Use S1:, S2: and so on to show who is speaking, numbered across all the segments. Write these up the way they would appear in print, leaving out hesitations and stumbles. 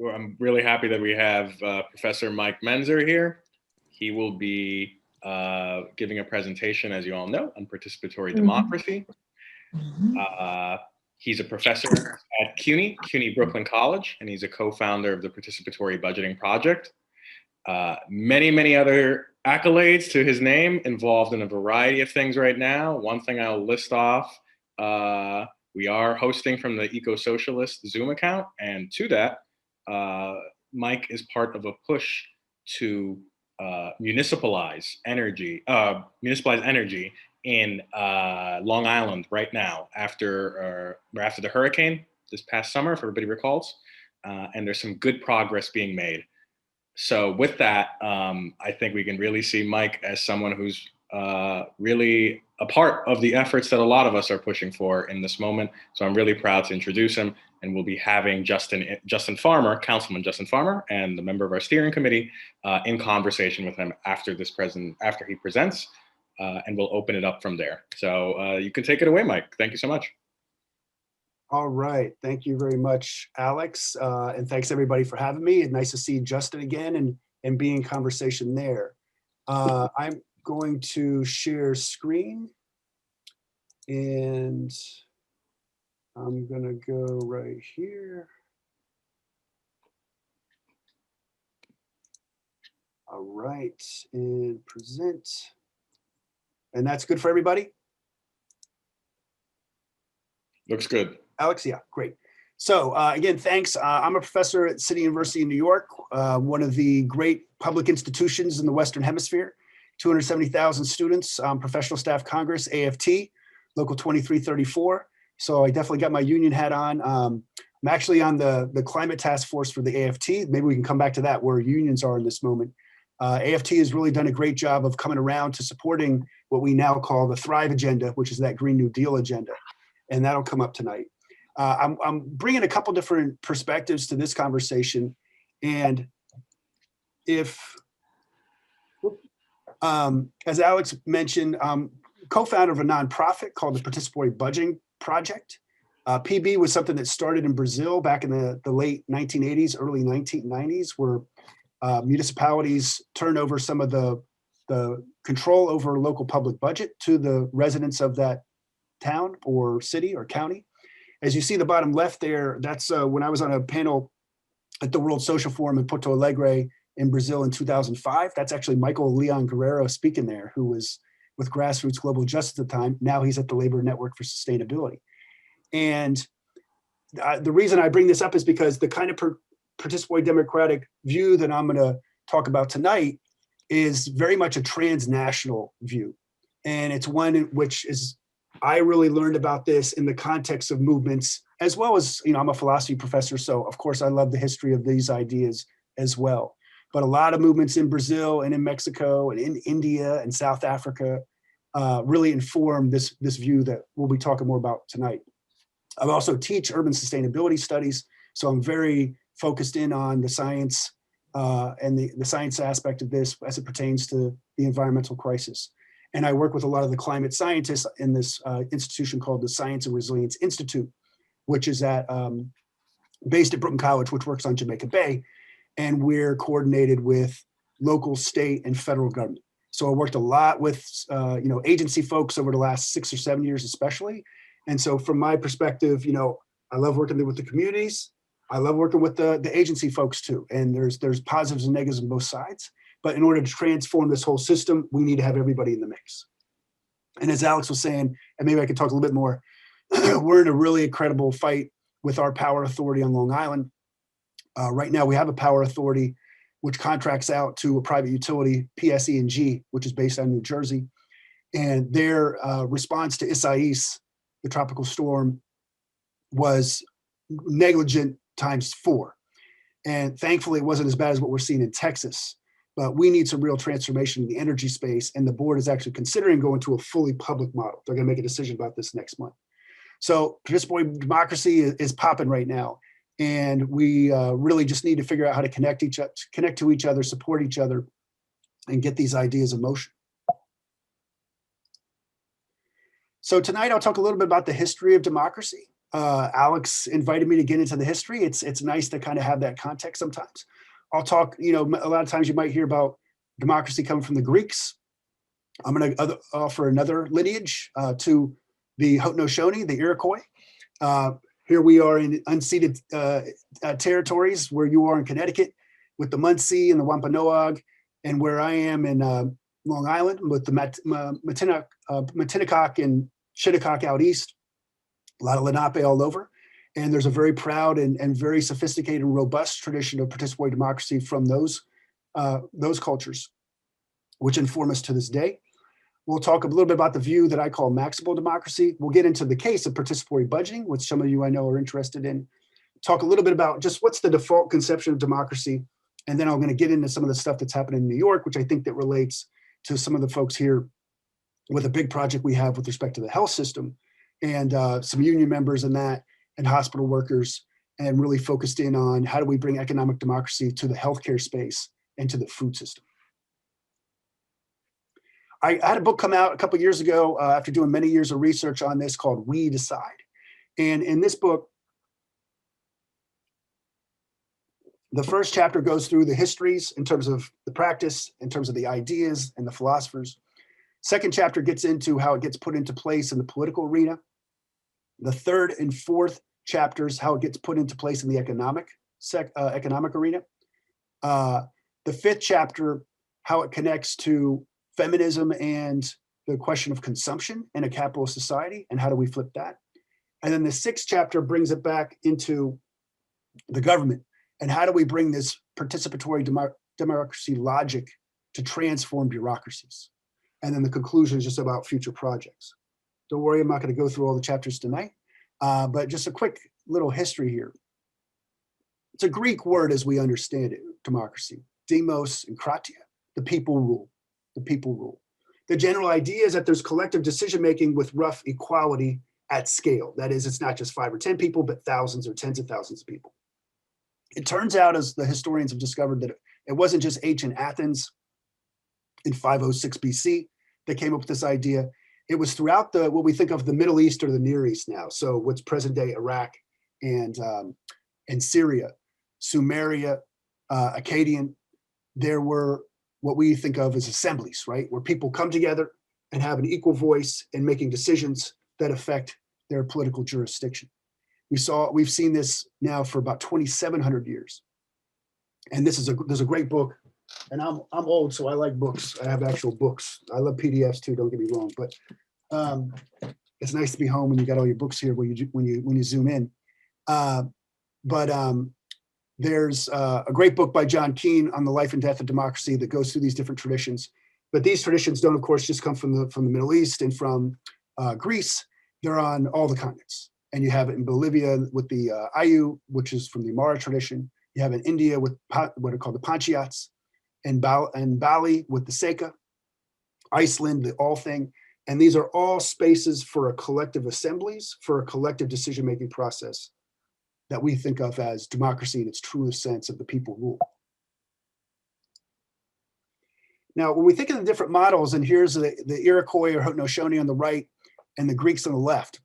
S1: I'm really happy that we have Professor Mike Menser here. He will be giving a presentation, as you all know, on participatory democracy. He's a professor at CUNY Brooklyn College, and he's a co-founder of the Participatory Budgeting Project. Many other accolades to his name, involved in a variety of things right now. One thing I'll list off, we are hosting from the Eco-Socialist Zoom account, and to that, Mike is part of a push to municipalize energy in Long Island right now after the hurricane this past summer, if everybody recalls, and there's some good progress being made. So with that, I think we can really see Mike as someone who's really a part of the efforts that a lot of us are pushing for in this moment. So I'm really proud to introduce him, and we'll be having Justin Farmer, Councilman Justin Farmer, and the member of our steering committee in conversation with him after he presents, and we'll open it up from there. So you can take it away, Mike. Thank you so much.
S2: All right, thank you very much, Alex, and thanks everybody for having me. It's nice to see Justin again and be in conversation there. I'm going to share screen, and I'm gonna go right here. All right, and present. And that's good for everybody?
S1: Looks good.
S2: Alex, yeah, great. So again, thanks. I'm a professor at City University in New York, one of the great public institutions in the Western Hemisphere, 270,000 students, Professional Staff Congress, AFT, Local 2334. So I definitely got my union hat on. I'm actually on the climate task force for the AFT. Maybe we can come back to that, where unions are in this moment. AFT has really done a great job of coming around to supporting what we now call the Thrive agenda, which is that Green New Deal agenda. And that'll come up tonight. I'm bringing a couple different perspectives to this conversation. And if, as Alex mentioned, I'm co-founder of a nonprofit called the Participatory Budgeting Project. PB was something that started in Brazil back in the late 1980s, early 1990s, where municipalities turned over some of the control over local public budget to the residents of that town or city or county. As you see the bottom left there, that's when I was on a panel at the World Social Forum in Porto Alegre in Brazil in 2005. That's actually Michael Leon Guerrero speaking there, who was with Grassroots Global Justice at the time. Now he's at the Labor Network for Sustainability. And the reason I bring this up is because the kind of participatory democratic view that I'm going to talk about tonight is very much a transnational view. And it's one in which I really learned about this in the context of movements, as well as, I'm a philosophy professor, so of course I love the history of these ideas as well. But a lot of movements in Brazil and in Mexico and in India and South Africa really inform this view that we'll be talking more about tonight. I also teach urban sustainability studies, so I'm very focused in on the science and the science aspect of this as it pertains to the environmental crisis. And I work with a lot of the climate scientists in this institution called the Science and Resilience Institute, which is based at Brooklyn College, which works on Jamaica Bay. And we're coordinated with local, state, and federal government. So I worked a lot with agency folks over the last 6 or 7 years, especially. And so from my perspective, I love working with the communities. I love working with the agency folks too. And there's positives and negatives on both sides. But in order to transform this whole system, we need to have everybody in the mix. And as Alex was saying, and maybe I could talk a little bit more, we're in a really incredible fight with our power authority on Long Island. Right now, we have a power authority which contracts out to a private utility, PSE&G, which is based out of New Jersey. And their response to Isaias, the tropical storm, was negligent ×4. And thankfully, it wasn't as bad as what we're seeing in Texas. But we need some real transformation in the energy space, and the board is actually considering going to a fully public model. They're going to make a decision about this next month. So participatory democracy is popping right now, and we really just need to figure out how to connect to each other, support each other, and get these ideas in motion. So tonight I'll talk a little bit about the history of democracy. Alex invited me to get into the history. It's nice to kind of have that context sometimes. I'll talk, a lot of times you might hear about democracy coming from the Greeks. I'm going to offer another lineage to the Haudenosaunee, the Iroquois. Here we are in unceded territories, where you are in Connecticut with the Munsee and the Wampanoag, and where I am in Long Island with the Matinecock and Shinnecock out east. A lot of Lenape all over. And there's a very proud and very sophisticated and robust tradition of participatory democracy from those cultures, which inform us to this day. We'll talk a little bit about the view that I call maximal democracy. We'll get into the case of participatory budgeting, which some of you I know are interested in. Talk a little bit about just what's the default conception of democracy. And then I'm going to get into some of the stuff that's happening in New York, which I think that relates to some of the folks here with a big project we have with respect to the health system and some union members in that and hospital workers, and really focused in on how do we bring economic democracy to the healthcare space and to the food system. I had a book come out a couple of years ago after doing many years of research on this called We Decide. And in this book, the first chapter goes through the histories in terms of the practice, in terms of the ideas and the philosophers. Second chapter gets into how it gets put into place in the political arena. The third and fourth chapters, how it gets put into place in the economic arena. The fifth chapter, how it connects to feminism and the question of consumption in a capitalist society, and how do we flip that? And then the sixth chapter brings it back into the government, and how do we bring this participatory democracy logic to transform bureaucracies? And then the conclusion is just about future projects. Don't worry, I'm not going to go through all the chapters tonight, but just a quick little history here. It's a Greek word as we understand it, democracy. Demos and kratia, the people rule. The people rule. The general idea is that there's collective decision-making with rough equality at scale. That is, it's not just 5 or 10 people, but thousands or tens of thousands of people. It turns out, as the historians have discovered, that it wasn't just ancient Athens in 506 BC that came up with this idea. It was throughout what we think of the Middle East or the Near East now. So what's present-day Iraq and Syria, Sumeria, Akkadian. There were what we think of as assemblies, right? Where people come together and have an equal voice in making decisions that affect their political jurisdiction. We've seen this now for about 2,700 years. And there's a great book, and I'm old, so I like books. I have actual books. I love PDFs too, don't get me wrong, but it's nice to be home and you got all your books here when you zoom in. There's a great book by John Keane on the life and death of democracy that goes through these different traditions. But these traditions don't, of course, just come from the Middle East and from Greece. They're on all the continents. And you have it in Bolivia with the Ayu, which is from the Mara tradition. You have it in India with what are called the Panchayats, and Bali with the Seka, Iceland, the All Thing. And these are all spaces for a collective assemblies, for a collective decision-making process that we think of as democracy in its truest sense of the people rule. Now, when we think of the different models, and here's the Iroquois or Haudenosaunee on the right and the Greeks on the left,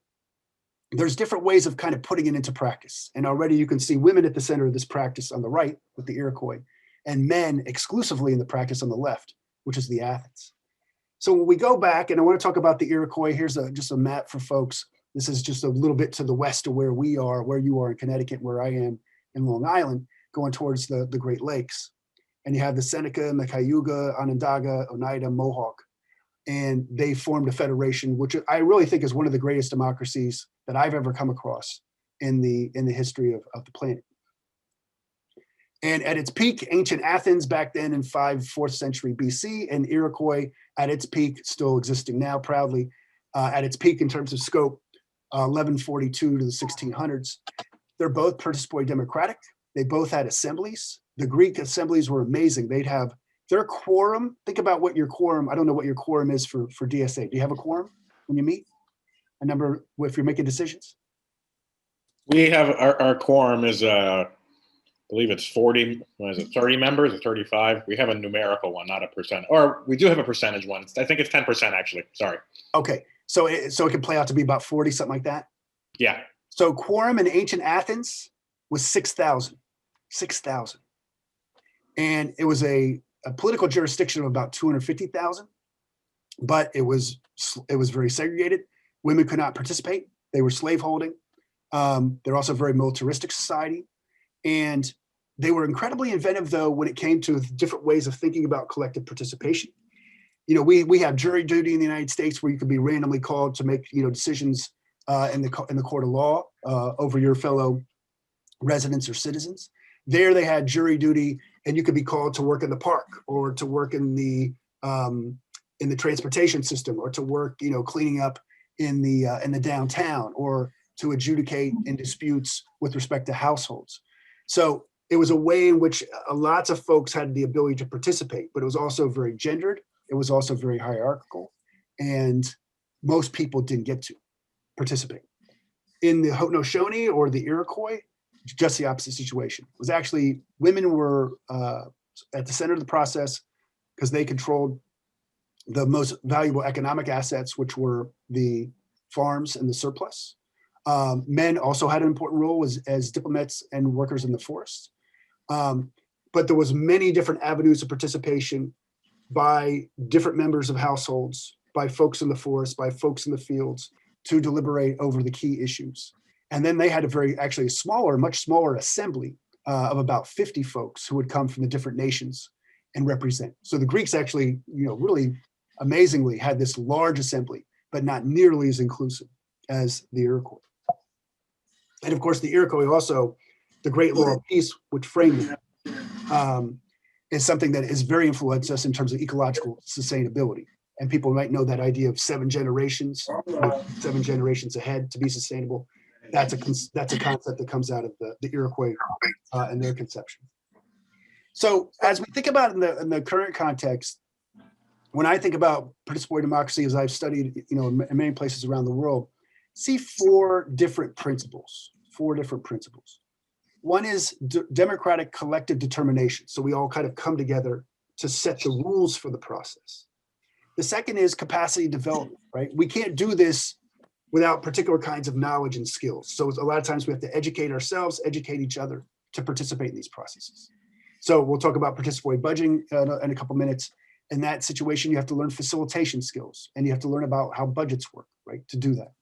S2: there's different ways of kind of putting it into practice. And already you can see women at the center of this practice on the right with the Iroquois, and men exclusively in the practice on the left, which is the Athens. So when we go back, and I want to talk about the Iroquois, here's just a map for folks. This is just a little bit to the west of where we are, where you are in Connecticut, where I am in Long Island, going towards the Great Lakes. And you have the Seneca and the Cayuga, Onondaga, Oneida, Mohawk. And they formed a federation, which I really think is one of the greatest democracies that I've ever come across in the history of the planet. And at its peak, ancient Athens back then in 4th century BC, and Iroquois at its peak, still existing now proudly, at its peak in terms of scope, 1142 to the 1600s. They're both participatory democratic. They both had assemblies. The Greek assemblies were amazing. They'd have their quorum. Think about what your quorum, I don't know what your quorum is for DSA. Do you have a quorum when you meet? A number if you're making decisions?
S1: We have our quorum is, I believe it's 40, what is it, 30 members or 35? We have a numerical one, not a percent. Or we do have a percentage one. I think it's 10% actually, sorry.
S2: Okay, so it can play out to be about 40, something like that?
S1: Yeah.
S2: So quorum in ancient Athens was 6,000, 6,000. And it was a political jurisdiction of about 250,000, but it was very segregated. Women could not participate. They were slaveholding. They're also a very militaristic society. And they were incredibly inventive, though, when it came to different ways of thinking about collective participation. You know, we have jury duty in the United States where you could be randomly called to make, decisions in the court of law over your fellow residents or citizens. There they had jury duty, and you could be called to work in the park or to work in the transportation system or to work, cleaning up in the downtown or to adjudicate in disputes with respect to households. So it was a way in which lots of folks had the ability to participate, but it was also very gendered. It was also very hierarchical, and most people didn't get to participate. In the Haudenosaunee or the Iroquois, just the opposite situation. It was actually women were at the center of the process because they controlled the most valuable economic assets, which were the farms and the surplus. Men also had an important role as diplomats and workers in the forest. But there was many different avenues of participation by different members of households, by folks in the forest, by folks in the fields to deliberate over the key issues. And then they had a much smaller assembly of about 50 folks who would come from the different nations and represent. So the Greeks actually, really amazingly had this large assembly, but not nearly as inclusive as the Iroquois. And of course, the Iroquois also, the Great Law of Peace, which framed it, is something that is very influenced us in terms of ecological sustainability. And people might know that idea of 7 generations ahead to be sustainable. That's a concept that comes out of the Iroquois and their conception. So as we think about in the current context, when I think about participatory democracy, as I've studied, in many places around the world, see 4 different principles. One is democratic collective determination. So we all kind of come together to set the rules for the process. The second is capacity development, right? We can't do this without particular kinds of knowledge and skills. So a lot of times we have to educate ourselves, educate each other to participate in these processes. So we'll talk about participatory budgeting in a couple minutes. In that situation, you have to learn facilitation skills and you have to learn about how budgets work, right, to do that.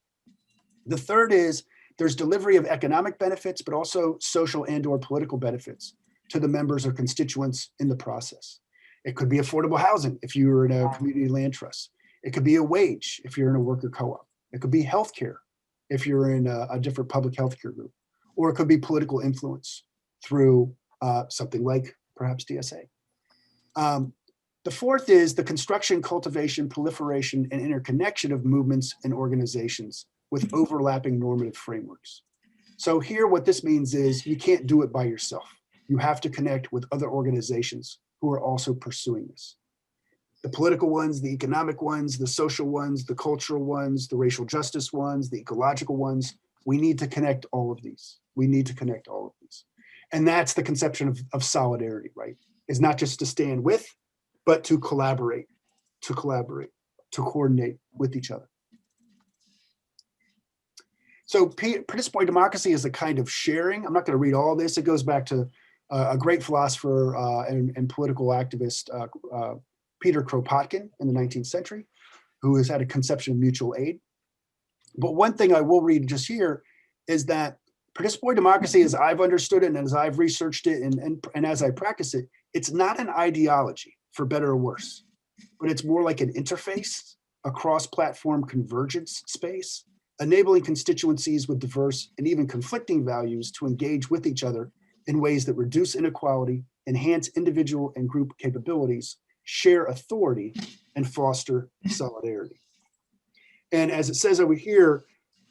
S2: The third is there's delivery of economic benefits, but also social and/or political benefits to the members or constituents in the process. It could be affordable housing if you're in a community land trust. It could be a wage if you're in a worker co-op. It could be healthcare if you're in a different public healthcare group, or it could be political influence through something like perhaps DSA. The fourth is the construction, cultivation, proliferation, and interconnection of movements and organizations with overlapping normative frameworks. So here, what this means is you can't do it by yourself. You have to connect with other organizations who are also pursuing this. The political ones, the economic ones, the social ones, the cultural ones, the racial justice ones, the ecological ones. We need to connect all of these. And that's the conception of solidarity, right? Is not just to stand with, but to collaborate, to coordinate with each other. So participatory democracy is a kind of sharing. I'm not going to read all this. It goes back to a great philosopher and political activist, Peter Kropotkin in the 19th century, who has had a conception of mutual aid. But one thing I will read just here is that participatory democracy, as I've understood it and as I've researched it and as I practice it, it's not an ideology, for better or worse, but it's more like an interface, a cross-platform convergence space, enabling constituencies with diverse and even conflicting values to engage with each other in ways that reduce inequality, enhance individual and group capabilities, share authority, and foster solidarity. And as it says over here,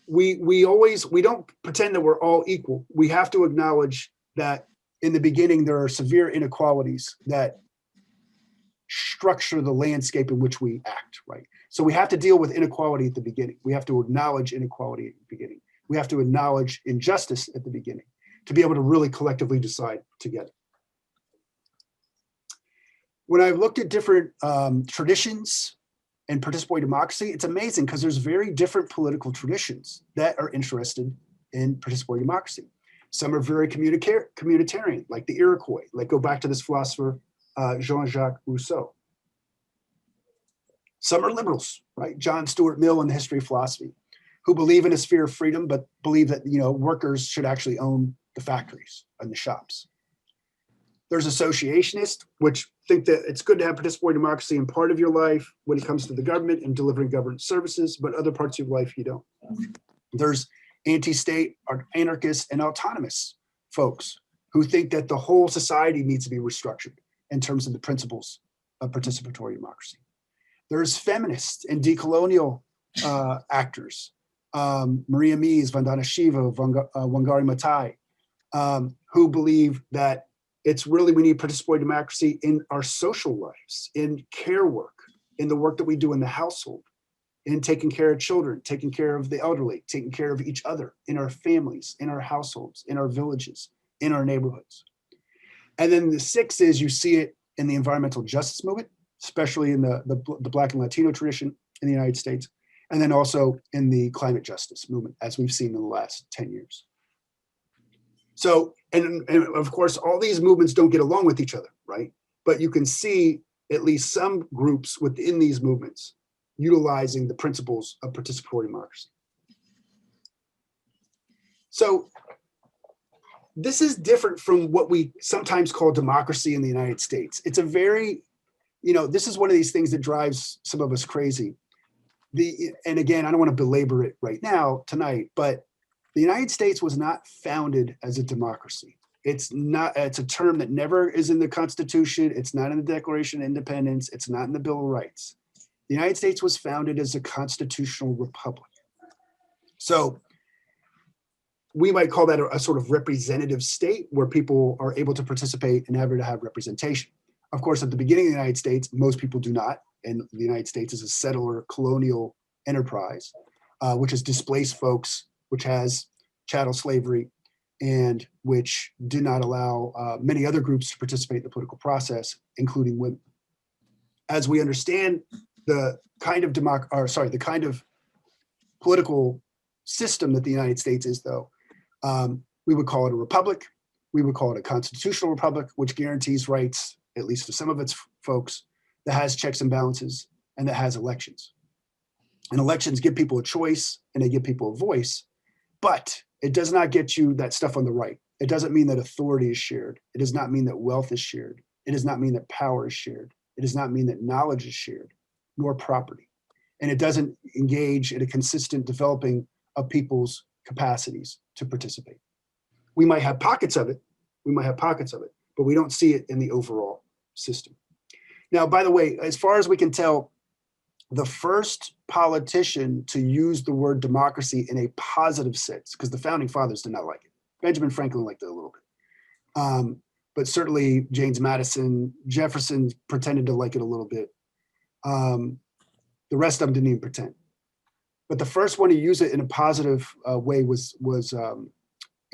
S2: we don't pretend that we're all equal. We have to acknowledge that in the beginning, there are severe inequalities that structure the landscape in which we act, right? So we have to deal with inequality at the beginning. We have to acknowledge inequality at the beginning. We have to acknowledge injustice at the beginning to be able to really collectively decide together. When I've looked at different traditions and participatory democracy, it's amazing because there's very different political traditions that are interested in participatory democracy. Some are very communitarian, like the Iroquois, like go back to this philosopher, Jean-Jacques Rousseau. Some are liberals, right? John Stuart Mill in the History of Philosophy, who believe in a sphere of freedom, but believe that, workers should actually own the factories and the shops. There's associationists, which think that it's good to have participatory democracy in part of your life when it comes to the government and delivering government services, but other parts of your life you don't. There's anti-state, anarchist, and autonomous folks who think that the whole society needs to be restructured in terms of the principles of participatory democracy. There's feminists and decolonial actors, Maria Mies, Vandana Shiva, Wangari Maathai, who believe that it's really, we need participatory democracy in our social lives, in care work, in the work that we do in the household, in taking care of children, taking care of the elderly, taking care of each other, in our families, in our households, in our villages, in our neighborhoods. And then the sixth is you see it in the environmental justice movement, especially in the Black and Latino tradition in the United States, and then also in the climate justice movement, as we've seen in the last 10 years. So, and of course, all these movements don't get along with each other, right? But you can see at least some groups within these movements utilizing the principles of participatory democracy. So this is different from what we sometimes call democracy in the United States. It's a very, this is one of these things that drives some of us crazy. And again, I don't want to belabor it right now tonight, but the United States was not founded as a democracy. It's a term that never is in the Constitution. It's not in the Declaration of Independence. It's not in the Bill of Rights. The United States was founded as a constitutional republic. So we might call that a sort of representative state where people are able to participate and have representation. Of course, at the beginning of the United States, most people do not. And the United States is a settler colonial enterprise, which has displaced folks, which has chattel slavery, and which did not allow many other groups to participate in the political process, including women. As we understand the kind of political system that the United States is, though, we would call it a republic. We would call it a constitutional republic, which guarantees rights, at least to some of its folks, that has checks and balances and that has elections. And elections give people a choice and they give people a voice, but it does not get you that stuff on the right. It doesn't mean that authority is shared. It does not mean that wealth is shared. It does not mean that power is shared. It does not mean that knowledge is shared, nor property. And it doesn't engage in a consistent developing of people's capacities to participate. We might have pockets of it. But we don't see it in the overall system. Now, by the way, as far as we can tell, the first politician to use the word democracy in a positive sense, because the founding fathers did not like it. Benjamin Franklin liked it a little bit. But certainly James Madison, Jefferson pretended to like it a little bit. The rest of them didn't even pretend. But the first one to use it in a positive way was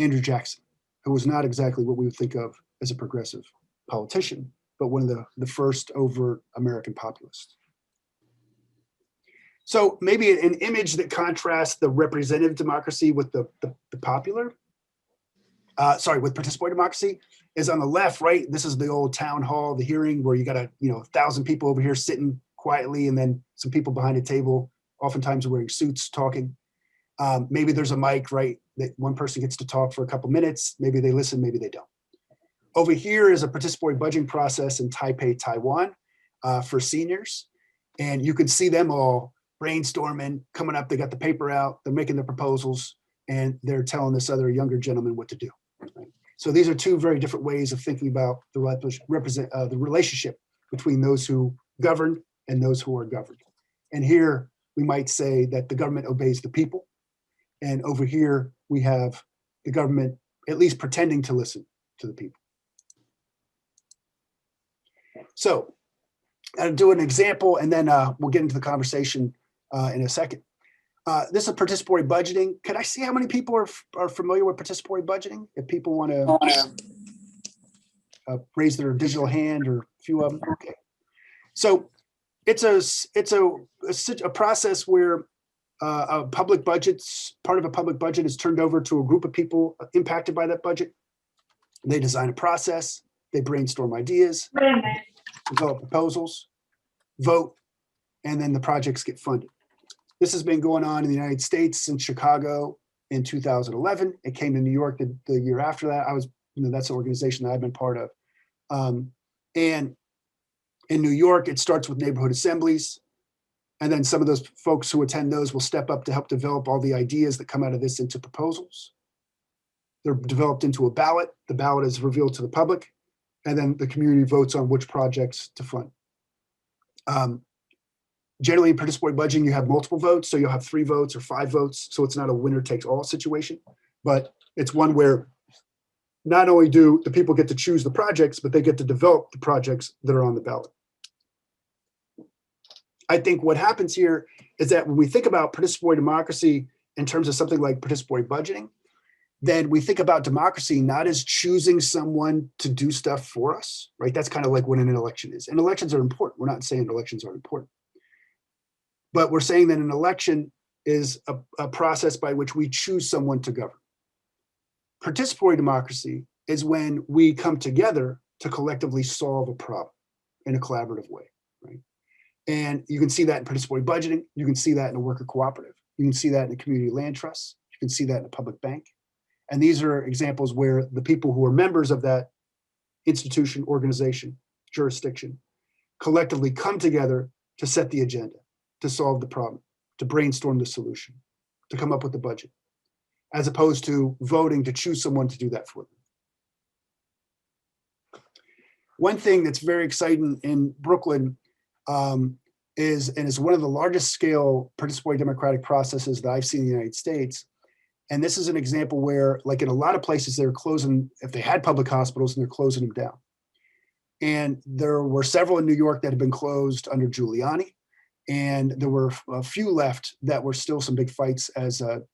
S2: Andrew Jackson, who was not exactly what we would think of as a progressive politician, but one of the first overt American populists. So maybe an image that contrasts the representative democracy with the popular, with participatory democracy is on the left, right? This is the old town hall, the hearing where you got 1,000 people over here sitting quietly and then some people behind a table, oftentimes wearing suits talking. Maybe there's a mic, right? That one person gets to talk for a couple minutes. Maybe they listen, maybe they don't. Over here is a participatory budgeting process in Taipei, Taiwan for seniors. And you can see them all brainstorming, coming up, they got the paper out, they're making the proposals, and they're telling this other younger gentleman what to do. Right? So these are two very different ways of thinking about the relationship between those who govern and those who are governed. And here we might say that the government obeys the people. And over here, we have the government at least pretending to listen to the people. So I'll do an example and then we'll get into the conversation in a second. This is participatory budgeting. Could I see how many people are familiar with participatory budgeting? If people want to raise their digital hand or a few of them. Okay. So it's a process where a public budget's part of a public budget is turned over to a group of people impacted by that budget. They design a process, they brainstorm ideas, develop proposals, vote, and then the projects get funded. This has been going on in the United States since Chicago in 2011. It came to New York the year after that. That's an organization that I've been part of. And in New York, it starts with neighborhood assemblies. And then some of those folks who attend those will step up to help develop all the ideas that come out of this into proposals. They're developed into a ballot. The ballot is revealed to the public, and then the community votes on which projects to fund. Generally, in participatory budgeting, you have multiple votes. So you'll have 3 votes or 5 votes. So it's not a winner takes all situation, but it's one where not only do the people get to choose the projects, but they get to develop the projects that are on the ballot. I think what happens here is that when we think about participatory democracy in terms of something like participatory budgeting, then we think about democracy not as choosing someone to do stuff for us, right? That's kind of like what an election is. And elections are important. We're not saying elections are important. But we're saying that an election is a process by which we choose someone to govern. Participatory democracy is when we come together to collectively solve a problem in a collaborative way, right? And you can see that in participatory budgeting. You can see that in a worker cooperative. You can see that in a community land trust. You can see that in a public bank. And these are examples where the people who are members of that institution, organization, jurisdiction, collectively come together to set the agenda, to solve the problem, to brainstorm the solution, to come up with the budget, as opposed to voting to choose someone to do that for them. One thing that's very exciting in Brooklyn is one of the largest scale participatory democratic processes that I've seen in the United States. And this is an example where, like in a lot of places, they're closing, if they had public hospitals, and they're closing them down. And there were several in New York that had been closed under Giuliani. And there were a few left that were still some big fights after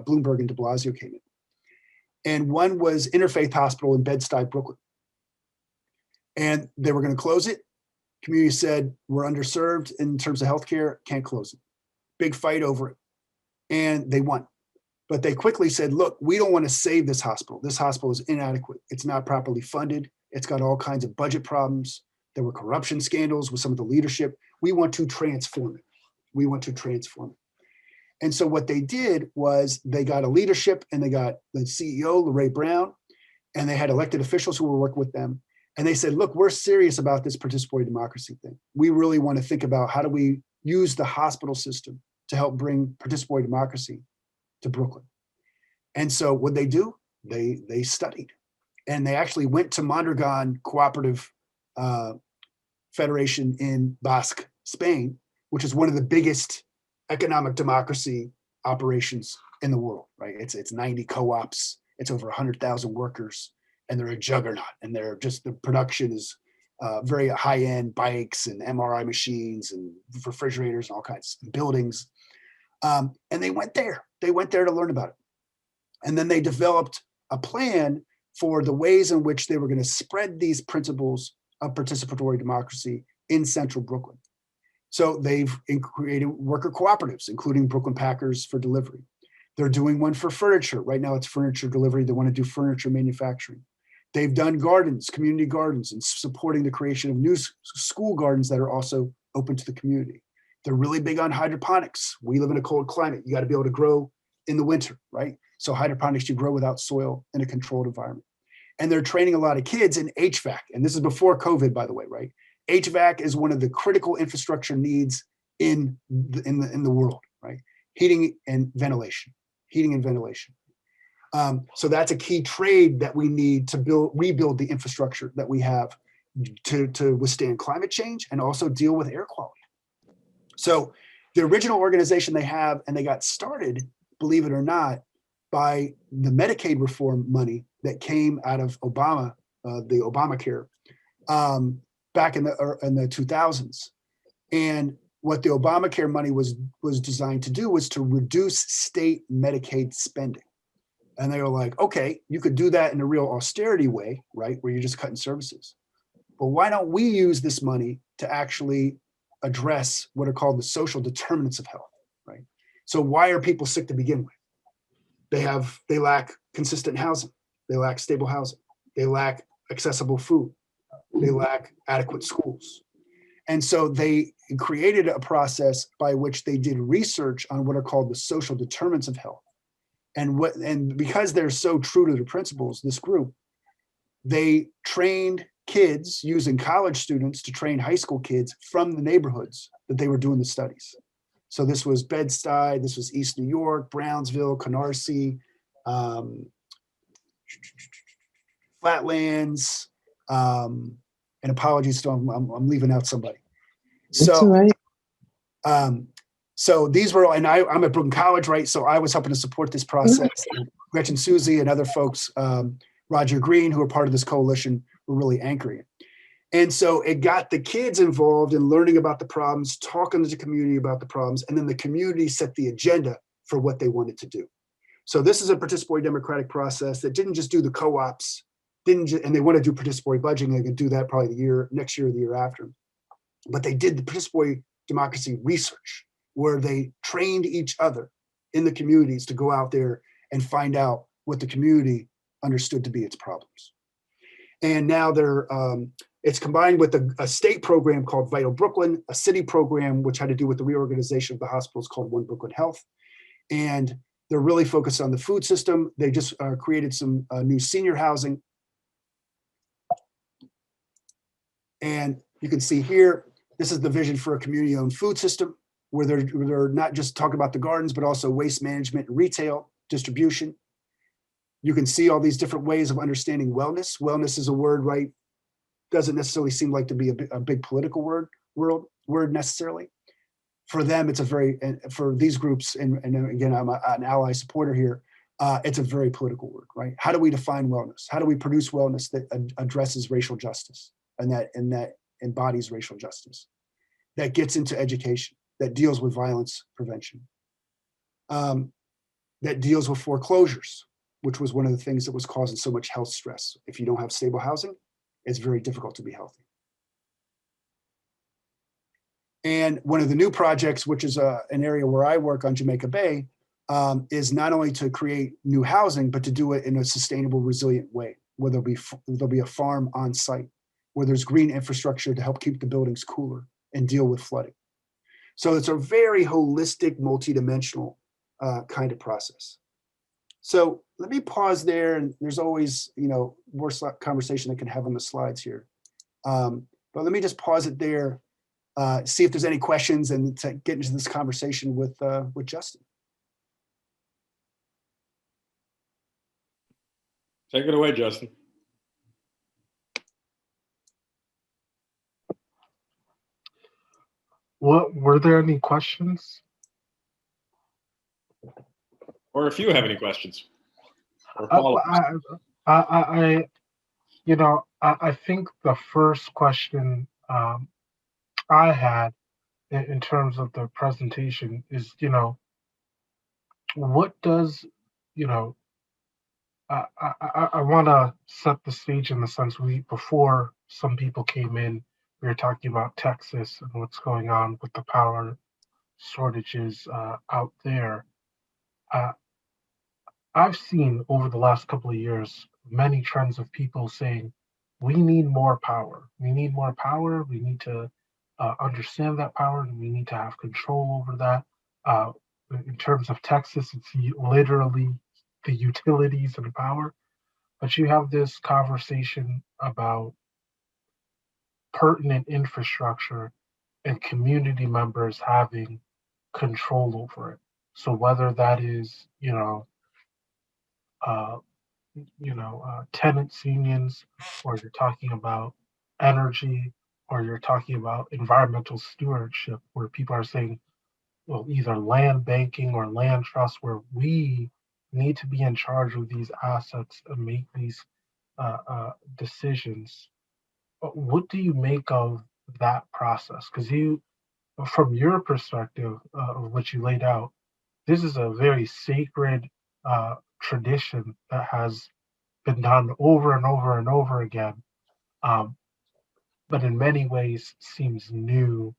S2: Bloomberg and de Blasio came in. And one was Interfaith Hospital in Bed-Stuy, Brooklyn. And they were going to close it. Community said, we're underserved in terms of healthcare, can't close it. Big fight over it. And they won. But they quickly said, look, we don't want to save this hospital. This hospital is inadequate. It's not properly funded. It's got all kinds of budget problems. There were corruption scandals with some of the leadership. We want to transform it. We want to transform it. And so what they did was they got a leadership, and they got the CEO, Lorraine Brown, and they had elected officials who were working with them. And they said, look, we're serious about this participatory democracy thing. We really want to think about how do we use the hospital system to help bring participatory democracy to Brooklyn. And so what they do, they studied, and they actually went to Mondragon Cooperative Federation in Basque, Spain, which is one of the biggest economic democracy operations in the world, right? It's 90 co-ops, it's over 100,000 workers, and they're a juggernaut. And they're just, the production is very high-end bikes and MRI machines and refrigerators and all kinds of buildings. And they went there to learn about it. And then they developed a plan for the ways in which they were going to spread these principles of participatory democracy in central Brooklyn. So they've created worker cooperatives, including Brooklyn Packers for delivery. They're doing one for furniture. Right now it's furniture delivery. They want to do furniture manufacturing. They've done gardens, community gardens, and supporting the creation of new school gardens that are also open to the community. They're really big on hydroponics. We live in a cold climate. You got to be able to grow in the winter, right? So hydroponics, you grow without soil in a controlled environment. And they're training a lot of kids in HVAC. And this is before COVID, by the way, right? HVAC is one of the critical infrastructure needs in the world, right? Heating and ventilation. So that's a key trade that we need to rebuild the infrastructure that we have to withstand climate change and also deal with air quality. So the original organization they have, and they got started, believe it or not, by the Medicaid reform money that came out of Obama, the Obamacare, back in the 2000s. And what the Obamacare money was designed to do was to reduce state Medicaid spending. And they were like, okay, you could do that in a real austerity way, right? Where you're just cutting services. But why don't we use this money to actually address what are called the social determinants of health, right? So why are people sick to begin with? They lack consistent housing. They lack stable housing. They lack accessible food. They lack adequate schools. And so they created a process by which they did research on what are called the social determinants of health. And because they're so true to the principles, this group, they trained kids using college students to train high school kids from the neighborhoods that they were doing the studies. So this was Bed-Stuy, this was East New York, Brownsville, Canarsie, Flatlands, and apologies to I'm leaving out somebody.
S3: That's all right.
S2: So these were, and I'm at Brooklyn College, right? So I was helping to support this process. Gretchen Susie and other folks, Roger Green, who are part of this coalition, were really anchoring it. And so it got the kids involved in learning about the problems, talking to the community about the problems, and then the community set the agenda for what they wanted to do. So this is a participatory democratic process that didn't just do the co-ops, and they want to do participatory budgeting. They can do that probably next year or the year after. But they did the participatory democracy research, where they trained each other in the communities to go out there and find out what the community understood to be its problems. And now it's combined with a state program called Vital Brooklyn, a city program which had to do with the reorganization of the hospitals called One Brooklyn Health. And they're really focused on the food system. They just created some new senior housing. And you can see here, this is the vision for a community-owned food system, where they're not just talking about the gardens, but also waste management and retail distribution. You can see all these different ways of understanding wellness. Wellness is a word, right? Doesn't necessarily seem like to be a big political word necessarily. For them, it's for these groups, and again, I'm an ally supporter here, it's a very political word, right? How do we define wellness? How do we produce wellness that addresses racial justice and that embodies racial justice, that gets into education, that deals with violence prevention, that deals with foreclosures, which was one of the things that was causing so much health stress. If you don't have stable housing, it's very difficult to be healthy. And one of the new projects, which is an area where I work on Jamaica Bay, is not only to create new housing, but to do it in a sustainable, resilient way, where there'll be a farm on site, where there's green infrastructure to help keep the buildings cooler and deal with flooding. So it's a very holistic, multidimensional kind of process. So let me pause there, and there's always, more conversation that can have on the slides here. But let me just pause it there, see if there's any questions, and to get into this conversation with Justin.
S1: Take it away, Justin.
S3: Were there any questions?
S1: Or if you have any questions.
S3: I think the first question I had in terms of the presentation is, what does, I want to set the stage in the sense before some people came in, we were talking about Texas and what's going on with the power shortages out there. I've seen over the last couple of years many trends of people saying, we need more power. We need more power. We need to understand that power, and we need to have control over that. In terms of Texas, it's literally the utilities and power. But you have this conversation about pertinent infrastructure and community members having control over it. So whether that is, tenants unions, or you're talking about energy, or you're talking about environmental stewardship, where people are saying, well, either land banking or land trust, where we need to be in charge of these assets and make these decisions. What do you make of that process? Because from your perspective of what you laid out, this is a very sacred tradition that has been done over and over and over again, but in many ways seems new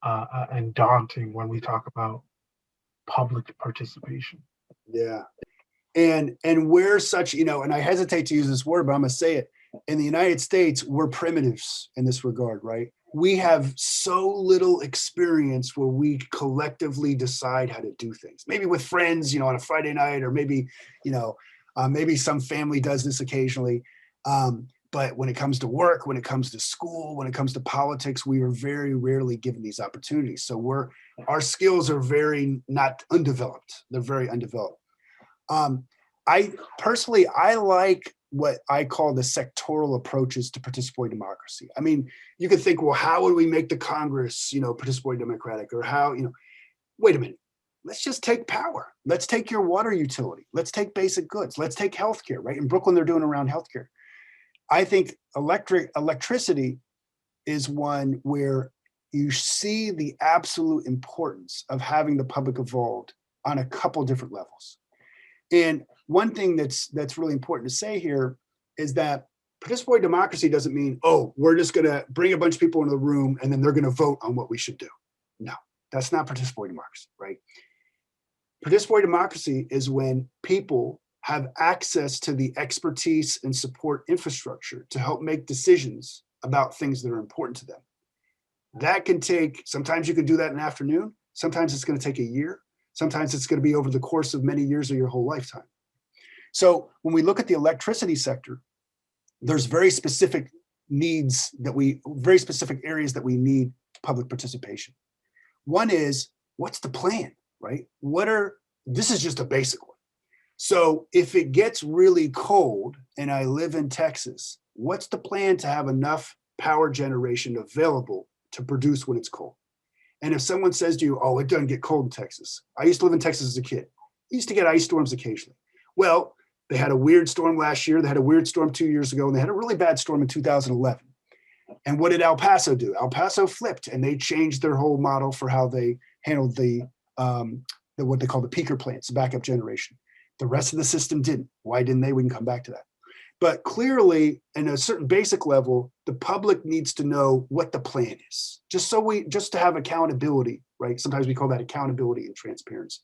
S3: and daunting when we talk about public participation.
S2: Yeah. And we're such, and I hesitate to use this word, but I'm going to say it. In the United States, we're primitives in this regard, right? We have so little experience where we collectively decide how to do things. Maybe with friends, on a Friday night, or maybe, maybe some family does this occasionally. But when it comes to work, when it comes to school, when it comes to politics, we are very rarely given these opportunities. So our skills are very not undeveloped. They're very undeveloped. I personally like what I call the sectoral approaches to participatory democracy. I mean, you could think, well, how would we make the Congress, participatory democratic, or how, wait a minute, let's just take power. Let's take your water utility. Let's take basic goods. Let's take healthcare, right? In Brooklyn, they're doing around healthcare. I think electricity is one where you see the absolute importance of having the public involved on a couple different levels. And one thing that's really important to say here is that participatory democracy doesn't mean, oh, we're just going to bring a bunch of people into the room and then they're going to vote on what we should do. No, that's not participatory democracy, right? Participatory democracy is when people have access to the expertise and support infrastructure to help make decisions about things that are important to them. That can take, sometimes you can do that in an afternoon. Sometimes it's going to take a year. Sometimes it's going to be over the course of many years or your whole lifetime. So when we look at the electricity sector, there's very specific needs very specific areas that we need public participation. One is, what's the plan, right? This is just a basic one. So if it gets really cold and I live in Texas, what's the plan to have enough power generation available to produce when it's cold? And if someone says to you, oh, it doesn't get cold in Texas. I used to live in Texas as a kid. I used to get ice storms occasionally. Well, they had a weird storm last year. They had a weird storm 2 years ago, and they had a really bad storm in 2011. And what did El Paso do? El Paso flipped, and they changed their whole model for how they handled the what they call the peaker plants, the backup generation. The rest of the system didn't. Why didn't they? We can come back to that. But clearly, in a certain basic level, the public needs to know what the plan is, just to have accountability, right? Sometimes we call that accountability and transparency.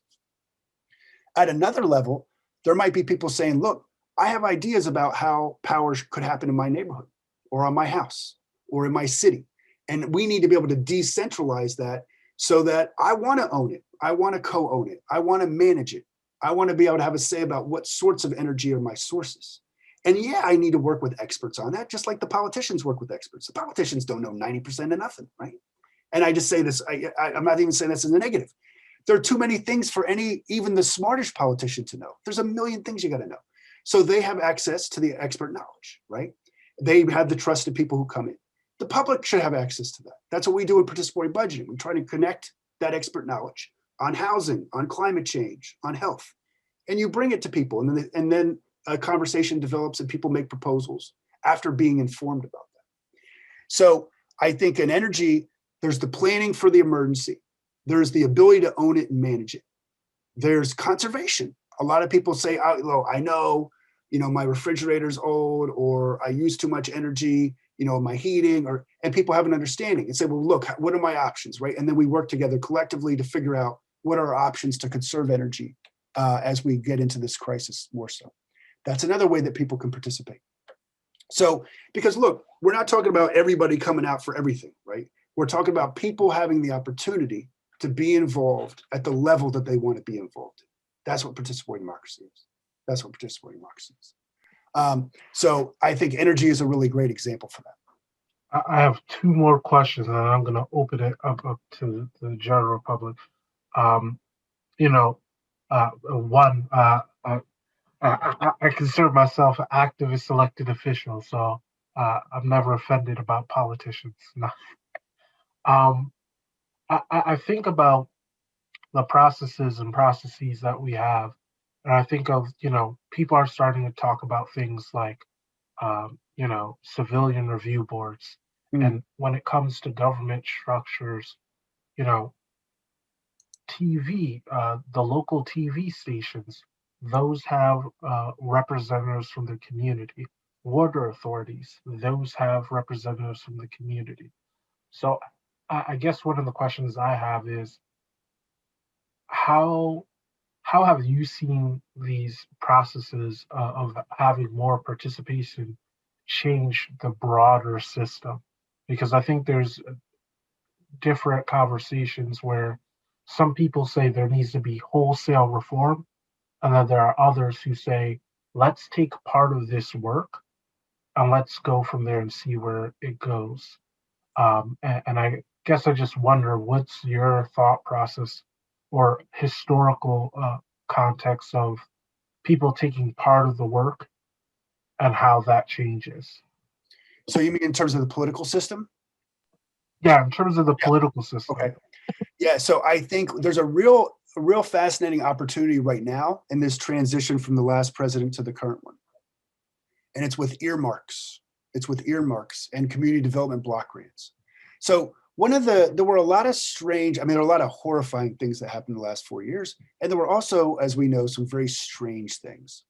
S2: At another level, there might be people saying, look, I have ideas about how power could happen in my neighborhood or on my house or in my city. And we need to be able to decentralize that so that I want to own it. I want to co-own it. I want to manage it. I want to be able to have a say about what sorts of energy are my sources. And yeah, I need to work with experts on that, just like the politicians work with experts. The politicians don't know 90% of nothing, right? And I just say this, I'm not even saying this as a negative. There are too many things for even the smartest politician to know. There's a million things you got to know. So they have access to the expert knowledge, right? They have the trusted people who come in. The public should have access to that. That's what we do in participatory budgeting. We try to connect that expert knowledge on housing, on climate change, on health. And you bring it to people, and then a conversation develops and people make proposals after being informed about that. So I think in energy, there's the planning for the emergency. There's the ability to own it and manage it. There's conservation. A lot of people say, oh, I know, my refrigerator's old, or I use too much energy, my heating, and people have an understanding and say, well, look, what are my options, right? And then we work together collectively to figure out what are our options to conserve energy as we get into this crisis more so. That's another way that people can participate. So, because look, we're not talking about everybody coming out for everything, right? We're talking about people having the opportunity to be involved at the level that they want to be involved in. That's what participatory democracy is. That's what participatory democracy is. So I think energy is a really great example for that.
S3: I have two more questions, and I'm going to open it up to the general public. One, I consider myself an activist elected official, so I'm never offended about politicians. No. I think about the processes that we have, and I think of, people are starting to talk about things like, civilian review boards. And when it comes to government structures, TV, the local TV stations, those have representatives from the community. Water authorities, those have representatives from the community. So I guess one of the questions I have is, how have you seen these processes of having more participation change the broader system? Because I think there's different conversations where some people say there needs to be wholesale reform, and then there are others who say, let's take part of this work and let's go from there and see where it goes. And I guess I just wonder, what's your thought process or historical context of people taking part of the work and how that changes?
S2: So you mean in terms of the political system?
S3: Yeah, in terms of the
S2: Yeah.
S3: political system.
S2: Okay. Yeah. So I think there's a real fascinating opportunity right now in this transition from the last president to the current one. And it's with earmarks. It's with earmarks and community development block grants. So there were a lot of strange, there were a lot of horrifying things that happened in the last 4 years. And there were also, as we know, some very strange things.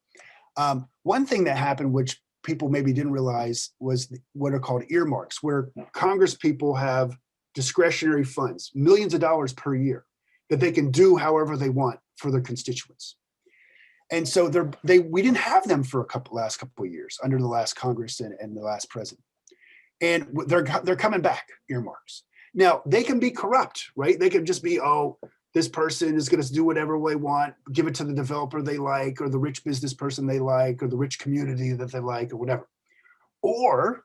S2: One thing that happened, which people maybe didn't realize, was what are called earmarks, where Congress people have discretionary funds, millions of dollars per year, that they can do however they want for their constituents. And so we didn't have them for last couple of years under the last Congress and the last president. And they're coming back, earmarks. Now, they can be corrupt, right? They can just be, oh, this person is going to do whatever they want, give it to the developer they like, or the rich business person they like, or the rich community that they like, or whatever. Or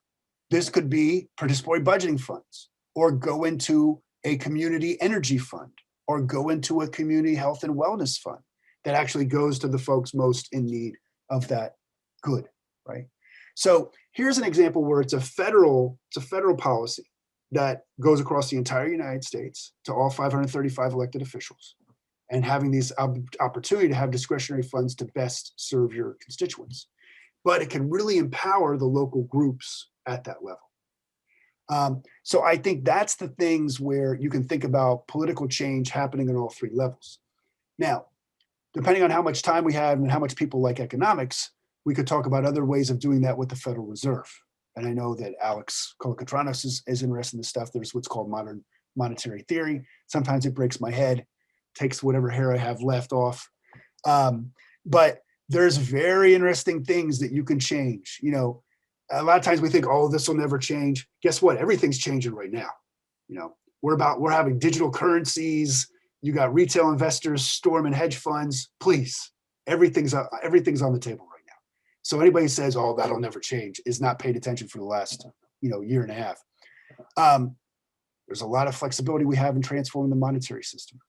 S2: this could be participatory budgeting funds, or go into a community energy fund, or go into a community health and wellness fund that actually goes to the folks most in need of that good, right? So here's an example where it's a federal policy that goes across the entire United States to all 535 elected officials, and having these opportunity to have discretionary funds to best serve your constituents. But it can really empower the local groups at that level. So I think that's the things where you can think about political change happening on all three levels. Now, depending on how much time we have and how much people like economics, we could talk about other ways of doing that with the Federal Reserve. And I know that Alex Kolokotranos is interested in this stuff. There's what's called modern monetary theory. Sometimes it breaks my head, takes whatever hair I have left off. But there's very interesting things that you can change. You know, a lot of times we think, oh, this will never change. Guess what? Everything's changing right now. You know, we're having digital currencies. You got retail investors storming hedge funds. Please, everything's on the table right now. So anybody who says, "Oh, that'll never change," is not paid attention for the last, year and a half. There's a lot of flexibility we have in transforming the monetary system,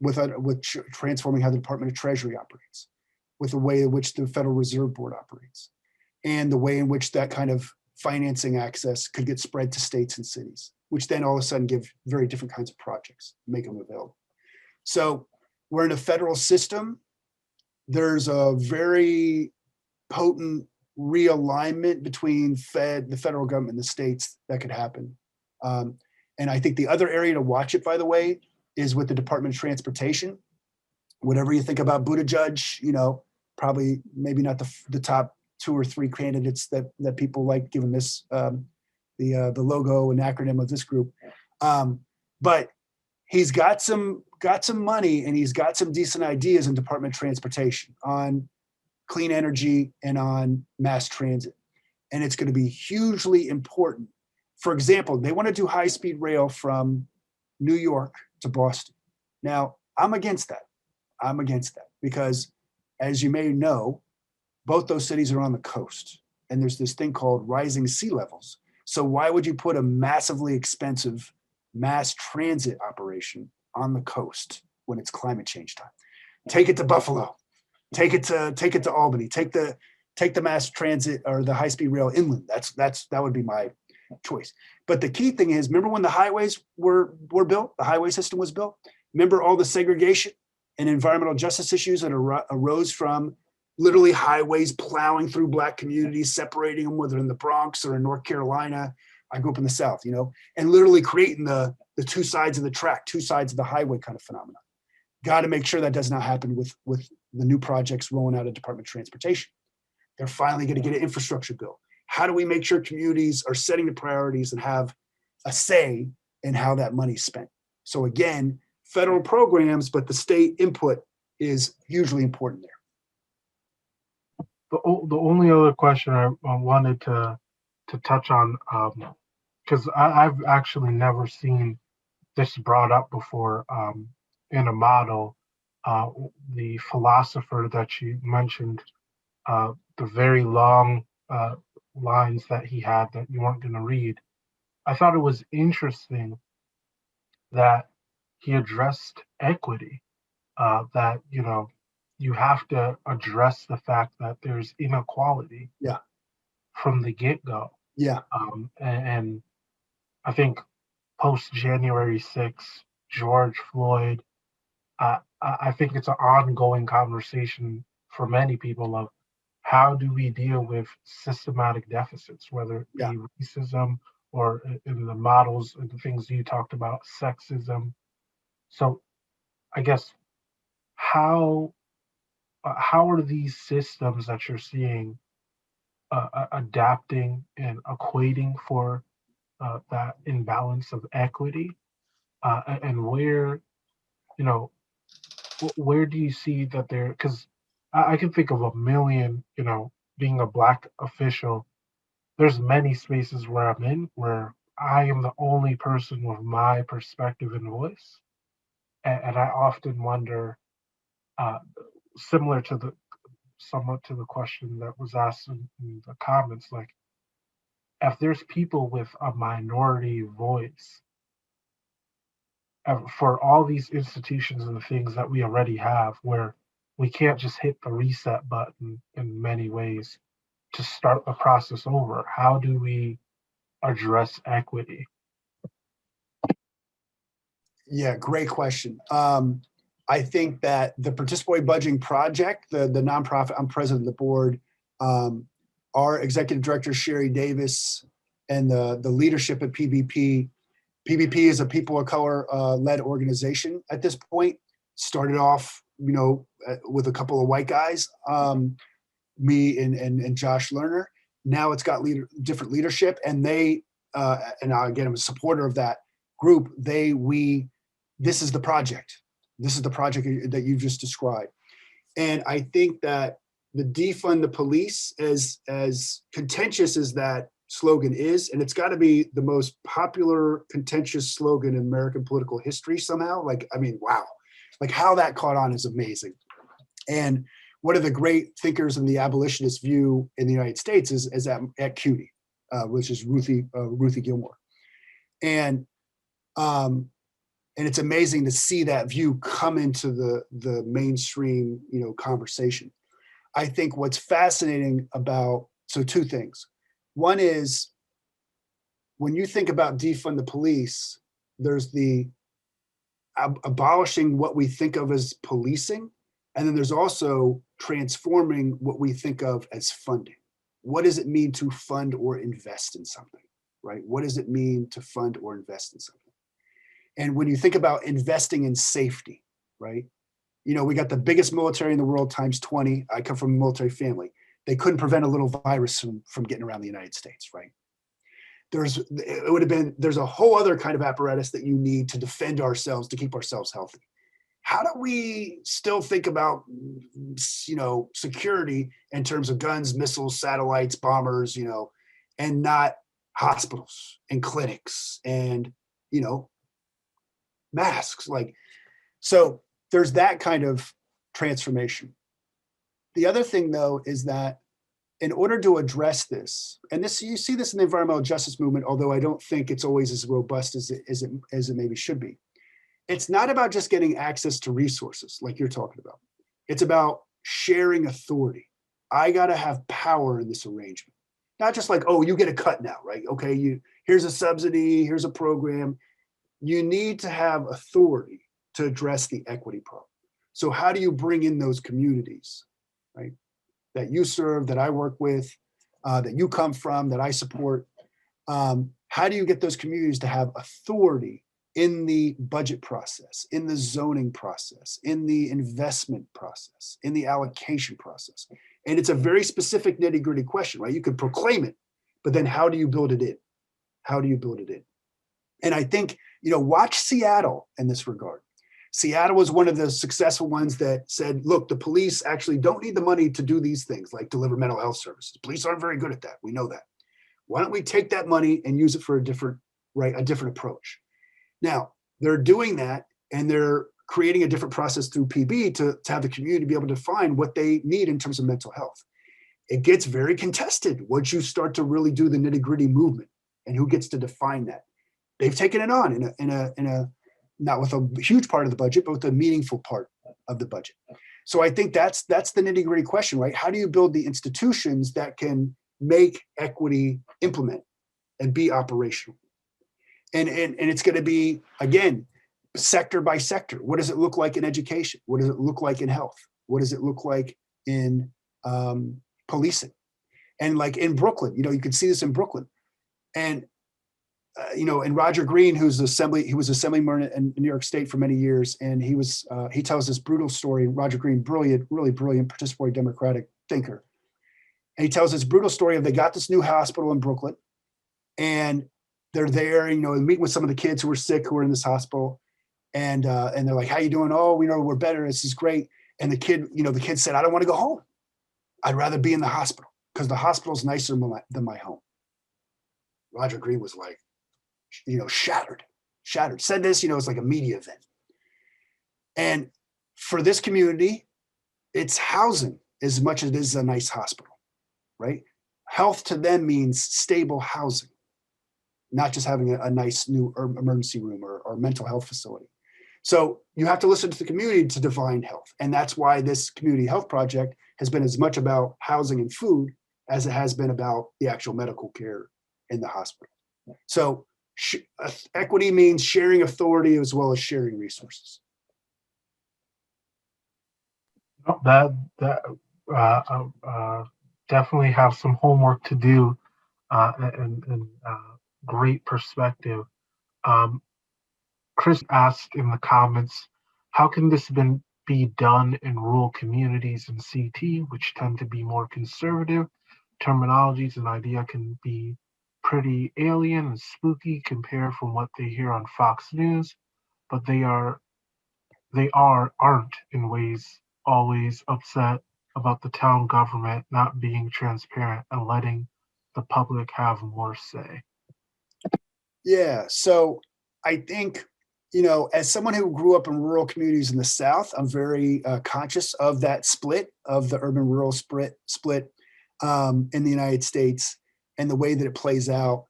S2: with transforming how the Department of Treasury operates, with the way in which the Federal Reserve Board operates, and the way in which that kind of financing access could get spread to states and cities, which then all of a sudden give very different kinds of projects, make them available. So we're in a federal system. There's a very potent realignment between the federal government and the states that could happen. And I think the other area to watch it, by the way, is with the Department of Transportation. Whatever you think about Buttigieg, probably maybe not the top 2 or 3 candidates that people like, given this the logo and acronym of this group. But he's got some money, and he's got some decent ideas in Department of Transportation on clean energy and on mass transit. And it's going to be hugely important. For example, they want to do high-speed rail from New York to Boston. Now, I'm against that because, as you may know, both those cities are on the coast, and there's this thing called rising sea levels. So why would you put a massively expensive mass transit operation on the coast when it's climate change time? Take it to Buffalo, take it to Albany, take the mass transit or the high-speed rail inland. That would be my choice. But the key thing is, remember when the highways were built, the highway system was built? Remember all the segregation and environmental justice issues that arose from literally highways plowing through Black communities, separating them, whether in the Bronx or in North Carolina. I grew up in the South, and literally creating the 2 sides of the track, 2 sides of the highway kind of phenomenon. Got to make sure that does not happen with the new projects rolling out of Department of Transportation. They're finally going to get an infrastructure bill. How do we make sure communities are setting the priorities and have a say in how that money's spent? So again, federal programs, but the state input is hugely important there.
S3: The only other question I wanted to touch on, because I've actually never seen this brought up before in a model. The philosopher that you mentioned, the very long lines that he had that you weren't going to read, I thought it was interesting that he addressed equity, that, you know, you have to address the fact that there's inequality
S2: Yeah.
S3: from the get-go.
S2: Yeah.
S3: And I think post January 6th, George Floyd, I think it's an ongoing conversation for many people of how do we deal with systematic deficits, whether it be racism or in the models and the things you talked about, sexism. So I guess how are these systems that you're seeing adapting and equating for that imbalance of equity, and where, you know, where do you see that there? Because I can think of a million, you know, being a Black official, there's many spaces where I'm in where I am the only person with my perspective and voice, and I often wonder, uh, similar to the somewhat to the question that was asked in the comments, like if there's people with a minority voice for all these institutions and the things that we already have, where we can't just hit the reset button in many ways to start the process over. How do we address equity?
S2: Yeah, great question. I think that the Participatory Budgeting Project, the nonprofit, I'm president of the board, our executive director, Sherry Davis, and the leadership at PBP. PBP is a people of color led organization at this point. Started off, you know, with a couple of white guys, me and Josh Lerner. Now it's got different leadership, and they, and again, I'm a supporter of that group. This is the project. This is the project that you just described. And I think that the defund the police, as contentious as that slogan is, and it's got to be the most popular contentious slogan in American political history somehow. Like, I mean, wow, like how that caught on is amazing. And one of the great thinkers in the abolitionist view in the United States is at CUNY, which is Ruthie Gilmore. And it's amazing to see that view come into the mainstream, you know, conversation. I think what's fascinating about, so two things. One is when you think about defund the police, there's the abolishing what we think of as policing, and then there's also transforming what we think of as funding. What does it mean to fund or invest in something, right? What does it mean to fund or invest in something? And when you think about investing in safety, right? You know, we got the biggest military in the world times 20. I come from a military family. They couldn't prevent a little virus from getting around the United States, right? There's a whole other kind of apparatus that you need to defend ourselves, to keep ourselves healthy. How do we still think about, you know, security in terms of guns, missiles, satellites, bombers, you know, and not hospitals and clinics and, you know, masks? Like, so there's that kind of transformation. The other thing, though, is that in order to address this, and this, you see this in the environmental justice movement, although I don't think it's always as robust as it maybe should be. It's not about just getting access to resources like you're talking about. It's about sharing authority. I got to have power in this arrangement. Not just like, oh, you get a cut now, right? Okay, here's a subsidy, here's a program. You need to have authority to address the equity problem. So how do you bring in those communities, right? That you serve, that I work with, that you come from, that I support. How do you get those communities to have authority in the budget process, in the zoning process, in the investment process, in the allocation process? And it's a very specific nitty-gritty question, right? You could proclaim it, but then how do you build it in? How do you build it in? And I think, you know, watch Seattle in this regard. Seattle was one of the successful ones that said, look, the police actually don't need the money to do these things like deliver mental health services. Police aren't very good at that. We know that. Why don't we take that money and use it for a different approach? Now, they're doing that, and they're creating a different process through PB to have the community be able to define what they need in terms of mental health. It gets very contested once you start to really do the nitty-gritty movement and who gets to define that. They've taken it on in a not with a huge part of the budget, but with a meaningful part of the budget. So I think that's the nitty-gritty question, right? How do you build the institutions that can make equity implement and be operational? And it's going to be, again, sector by sector. What does it look like in education? What does it look like in health? What does it look like in policing? And like in Brooklyn, you can see this in Brooklyn. And and Roger Green, he was assemblyman in New York State for many years, and he tells this brutal story. Roger Green, really brilliant participatory democratic thinker. And he tells this brutal story of they got this new hospital in Brooklyn, and they're there, meeting with some of the kids who were sick, who were in this hospital. And they're like, how you doing? Oh, we know we're better. This is great. And the kid said, I don't want to go home. I'd rather be in the hospital because the hospital's nicer than my home. Roger Green was like, shattered. Said this, it's like a media event. And for this community, it's housing as much as it is a nice hospital, right? Health to them means stable housing, not just having a nice new emergency room or mental health facility. So you have to listen to the community to define health. And that's why this community health project has been as much about housing and food as it has been about the actual medical care in the hospital. So equity means sharing authority as well as sharing resources.
S3: Definitely have some homework to do, and great perspective. Chris asked in the comments, how can this be done in rural communities in CT, which tend to be more conservative? Terminologies and idea can be pretty alien and spooky compared from what they hear on Fox News, but they aren't in ways always upset about the town government not being transparent and letting the public have more say.
S2: Yeah, so I think, as someone who grew up in rural communities in the South, I'm very conscious of that split, of the urban-rural split in the United States and the way that it plays out.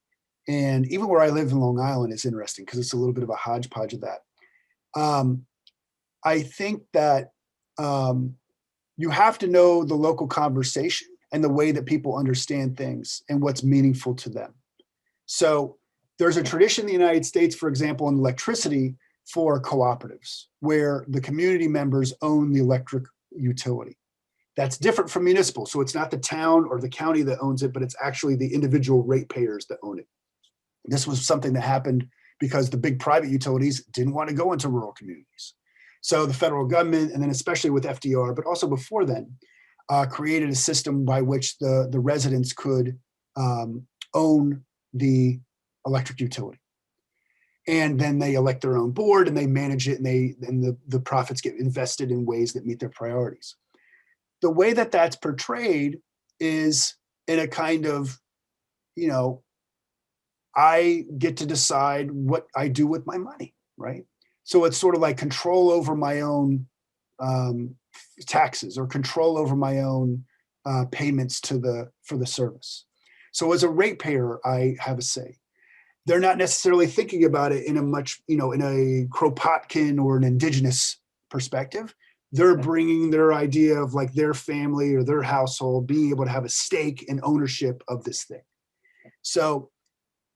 S2: And even where I live in Long Island is interesting because it's a little bit of a hodgepodge of that. I think that you have to know the local conversation and the way that people understand things and what's meaningful to them. So there's a tradition in the United States, for example, in electricity for cooperatives, where the community members own the electric utility. That's different from municipal. So it's not the town or the county that owns it, but it's actually the individual ratepayers that own it. This was something that happened because the big private utilities didn't want to go into rural communities. So the federal government, and then especially with FDR, but also before then, created a system by which the residents could own the electric utility. And then they elect their own board and they manage it, and the profits get invested in ways that meet their priorities. The way that that's portrayed is in a kind of, I get to decide what I do with my money, right? So it's sort of like control over my own taxes or control over my own payments for the service. So as a ratepayer, I have a say. They're not necessarily thinking about it in a much, in a Kropotkin or an indigenous perspective. They're bringing their idea of like their family or their household being able to have a stake and ownership of this thing. So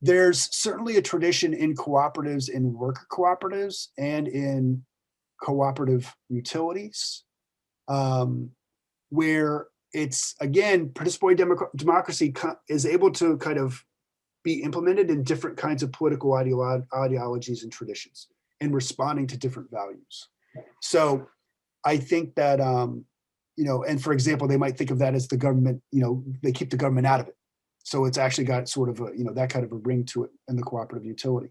S2: there's certainly a tradition in cooperatives, in worker cooperatives, and in cooperative utilities, where it's, again, participatory democracy is able to kind of be implemented in different kinds of political ideologies and traditions and responding to different values. So I think that, and for example, they might think of that as the government, they keep the government out of it. So it's actually got sort of a, that kind of a ring to it in the cooperative utility.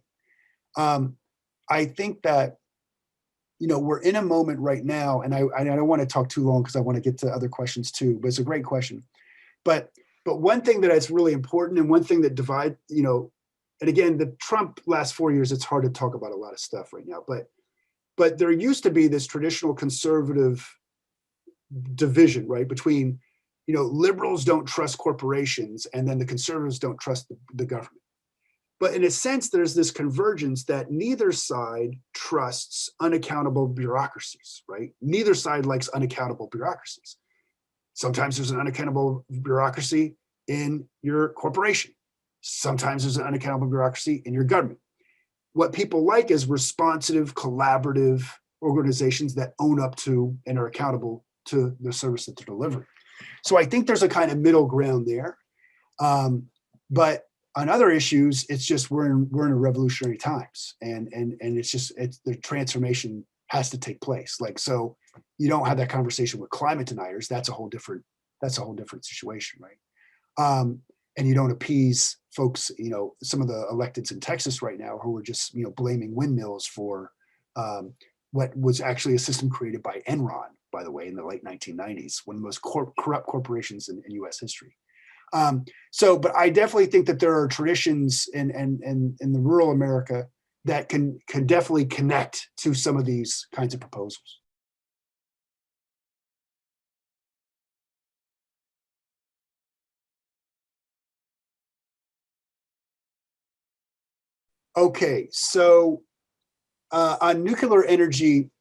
S2: I think that we're in a moment right now, and I don't want to talk too long because I want to get to other questions too, but it's a great question. But one thing that is really important, and one thing that and again, the Trump last 4 years, it's hard to talk about a lot of stuff right now, but there used to be this traditional conservative division, right, between, liberals don't trust corporations, and then the conservatives don't trust the government. But in a sense, there's this convergence that neither side trusts unaccountable bureaucracies, right? Neither side likes unaccountable bureaucracies. Sometimes there's an unaccountable bureaucracy in your corporation. Sometimes there's an unaccountable bureaucracy in your government. What people like is responsive, collaborative organizations that own up to and are accountable to the service that they're delivering. So I think there's a kind of middle ground there. But on other issues, it's just we're in revolutionary times, and the transformation has to take place. Like, so you don't have that conversation with climate deniers. That's a whole different situation, right? And you don't appease folks, some of the electeds in Texas right now who are just, blaming windmills for what was actually a system created by Enron, by the way, in the late 1990s, one of the most corrupt corporations in US history. But I definitely think that there are traditions in the rural America that can definitely connect to some of these kinds of proposals. Okay, so on nuclear energy,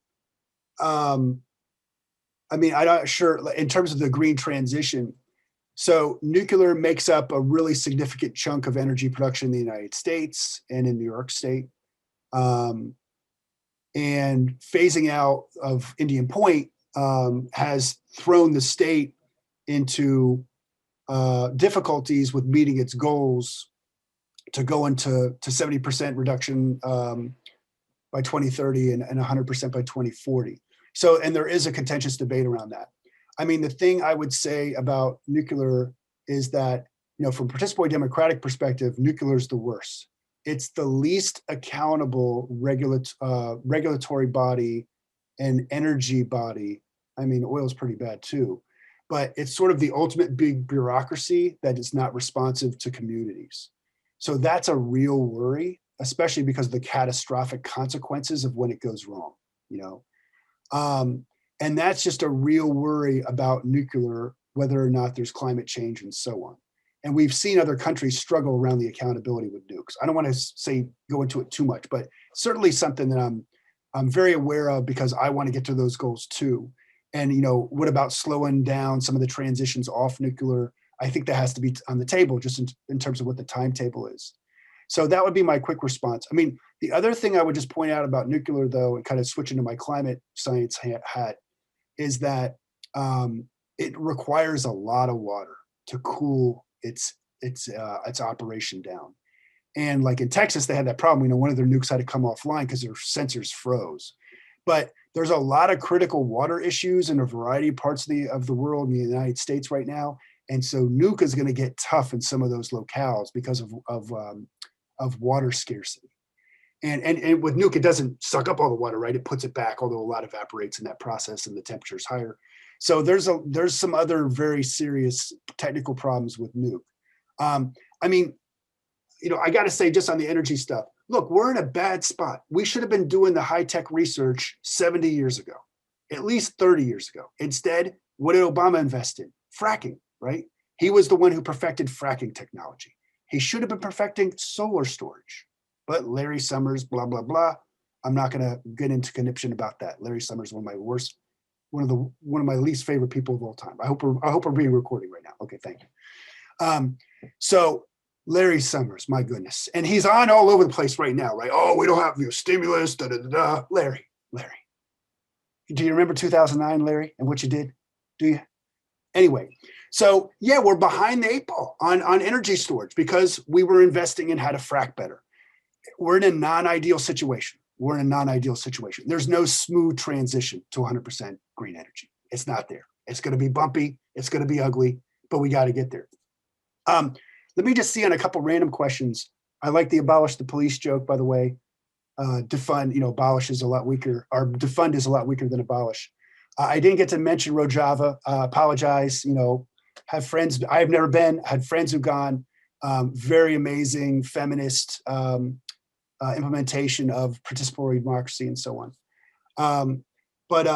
S2: I'm not sure in terms of the green transition. So nuclear makes up a really significant chunk of energy production in the United States and in New York State. And phasing out of Indian Point has thrown the state into difficulties with meeting its goals to go into 70% reduction by 2030 and 100% by 2040. So, and there is a contentious debate around that. I mean, the thing I would say about nuclear is that, from participatory democratic perspective, nuclear is the worst. It's the least accountable regulatory body and energy body. I mean, oil is pretty bad too, but it's sort of the ultimate big bureaucracy that is not responsive to communities. So that's a real worry, especially because of the catastrophic consequences of when it goes wrong, and that's just a real worry about nuclear, whether or not there's climate change and so on. And we've seen other countries struggle around the accountability with nukes. I don't want to go into it too much, but certainly something that I'm very aware of because I want to get to those goals too. And, what about slowing down some of the transitions off nuclear? I think that has to be on the table just in terms of what the timetable is. So that would be my quick response. I mean, the other thing I would just point out about nuclear, though, and kind of switching to my climate science hat, is that it requires a lot of water to cool its operation down. And like in Texas, they had that problem. One of their nukes had to come offline because their sensors froze. But there's a lot of critical water issues in a variety of parts of the world in the United States right now. And so nuke is going to get tough in some of those locales because of water scarcity. And with nuke, it doesn't suck up all the water, right? It puts it back, although a lot evaporates in that process and the temperature is higher. So there's some other very serious technical problems with nuke. I got to say, just on the energy stuff, look, we're in a bad spot. We should have been doing the high-tech research 70 years ago, at least 30 years ago. Instead, what did Obama invest in? Fracking, right? He was the one who perfected fracking technology. He should have been perfecting solar storage. But Larry Summers, blah, blah, blah. I'm not going to get into conniption about that. Larry Summers, one of my least favorite people of all time. I hope we're being recorded right now. Okay, thank you. So Larry Summers, my goodness. And he's on all over the place right now, right? Oh, we don't have stimulus, da, da, da, da. Larry. Do you remember 2009, Larry, and what you did? Do you? Anyway, so yeah, we're behind the 8 ball on energy storage because we were investing in how to frack better. We're in a non-ideal situation. There's no smooth transition to 100% green energy. It's not there. It's going to be bumpy. It's going to be ugly, but we got to get there. Let me just see on a couple random questions. I like the abolish the police joke, by the way. defund, abolish is a lot weaker, or defund is a lot weaker than abolish. I didn't get to mention Rojava. Apologize. Have friends. I've never been. Had friends who've gone. Very amazing feminist implementation of participatory democracy and so on. But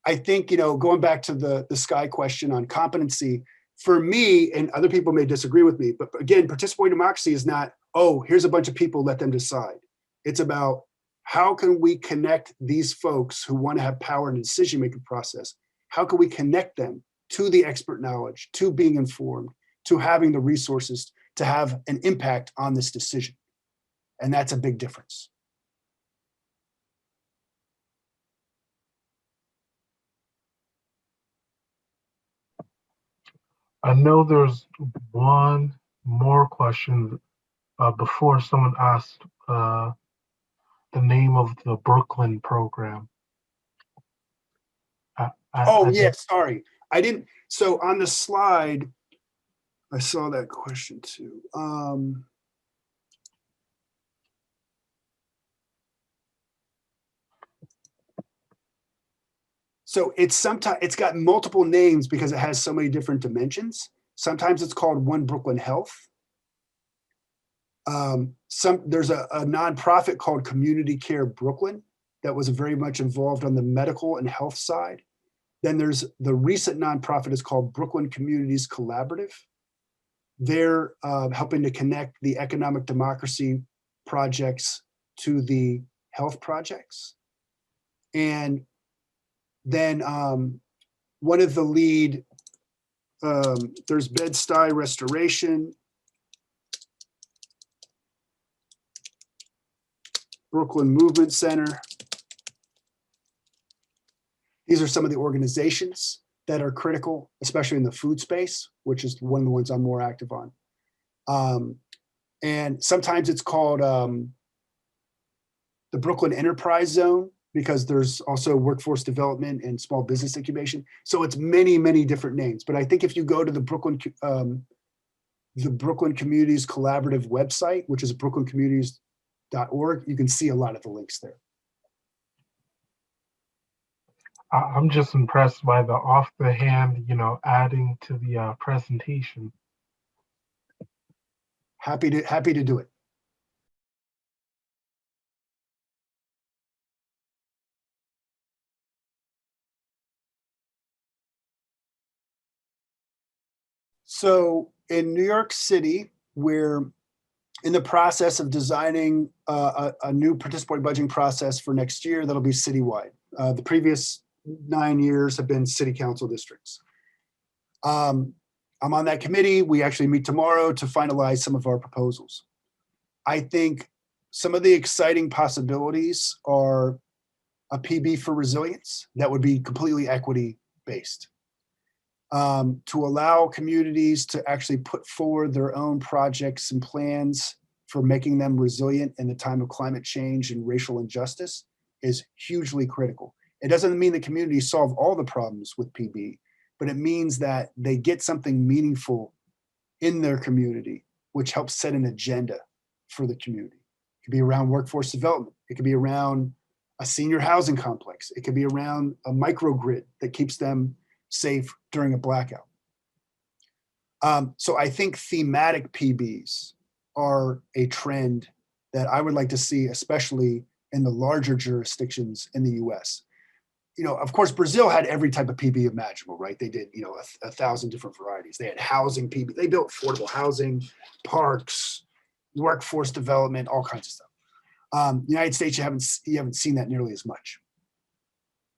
S2: I think going back to the Sky question on competency, for me, and other people may disagree with me, but again, participatory democracy is not, oh, here's a bunch of people, let them decide. It's about how can we connect these folks who want to have power in the decision-making process? How can we connect them to the expert knowledge, to being informed, to having the resources to have an impact on this decision? And that's a big difference.
S3: I know there's one more question before someone asked the name of the Brooklyn program.
S2: Sorry. I didn't. So on the slide, I saw that question too. So it's got multiple names because it has so many different dimensions. Sometimes it's called One Brooklyn Health. There's a nonprofit called Community Care Brooklyn that was very much involved on the medical and health side. Then there's the recent nonprofit is called Brooklyn Communities Collaborative. They're helping to connect the economic democracy projects to the health projects. And then one of the lead, there's Bed-Stuy Restoration, Brooklyn Movement Center. These are some of the organizations that are critical, especially in the food space, which is one of the ones I'm more active on. And sometimes it's called the Brooklyn Enterprise Zone, because there's also workforce development and small business incubation. So it's many, many different names. But I think if you go to the Brooklyn Communities Collaborative website, which is brooklyncommunities.org, you can see a lot of the links there.
S3: I'm just impressed by the off the hand, adding to the presentation.
S2: Happy to do it. So in New York City, we're in the process of designing a new participatory budgeting process for next year that'll be citywide. The previous 9 years have been city council districts. I'm on that committee. We actually meet tomorrow to finalize some of our proposals. I think some of the exciting possibilities are a PB for resilience that would be completely equity based. To allow communities to actually put forward their own projects and plans for making them resilient in the time of climate change and racial injustice is hugely critical. It doesn't mean the communities solve all the problems with PB, but it means that they get something meaningful in their community, which helps set an agenda for the community. It could be around workforce development. It could be around a senior housing complex. It could be around a microgrid that keeps them safe during a blackout. So I think thematic PBs are a trend that I would like to see, especially in the larger jurisdictions in the US. Of course, Brazil had every type of PB imaginable, right? They did, 1,000 different varieties. They had housing PB. They built affordable housing, parks, workforce development, all kinds of stuff. United States, you haven't seen that nearly as much.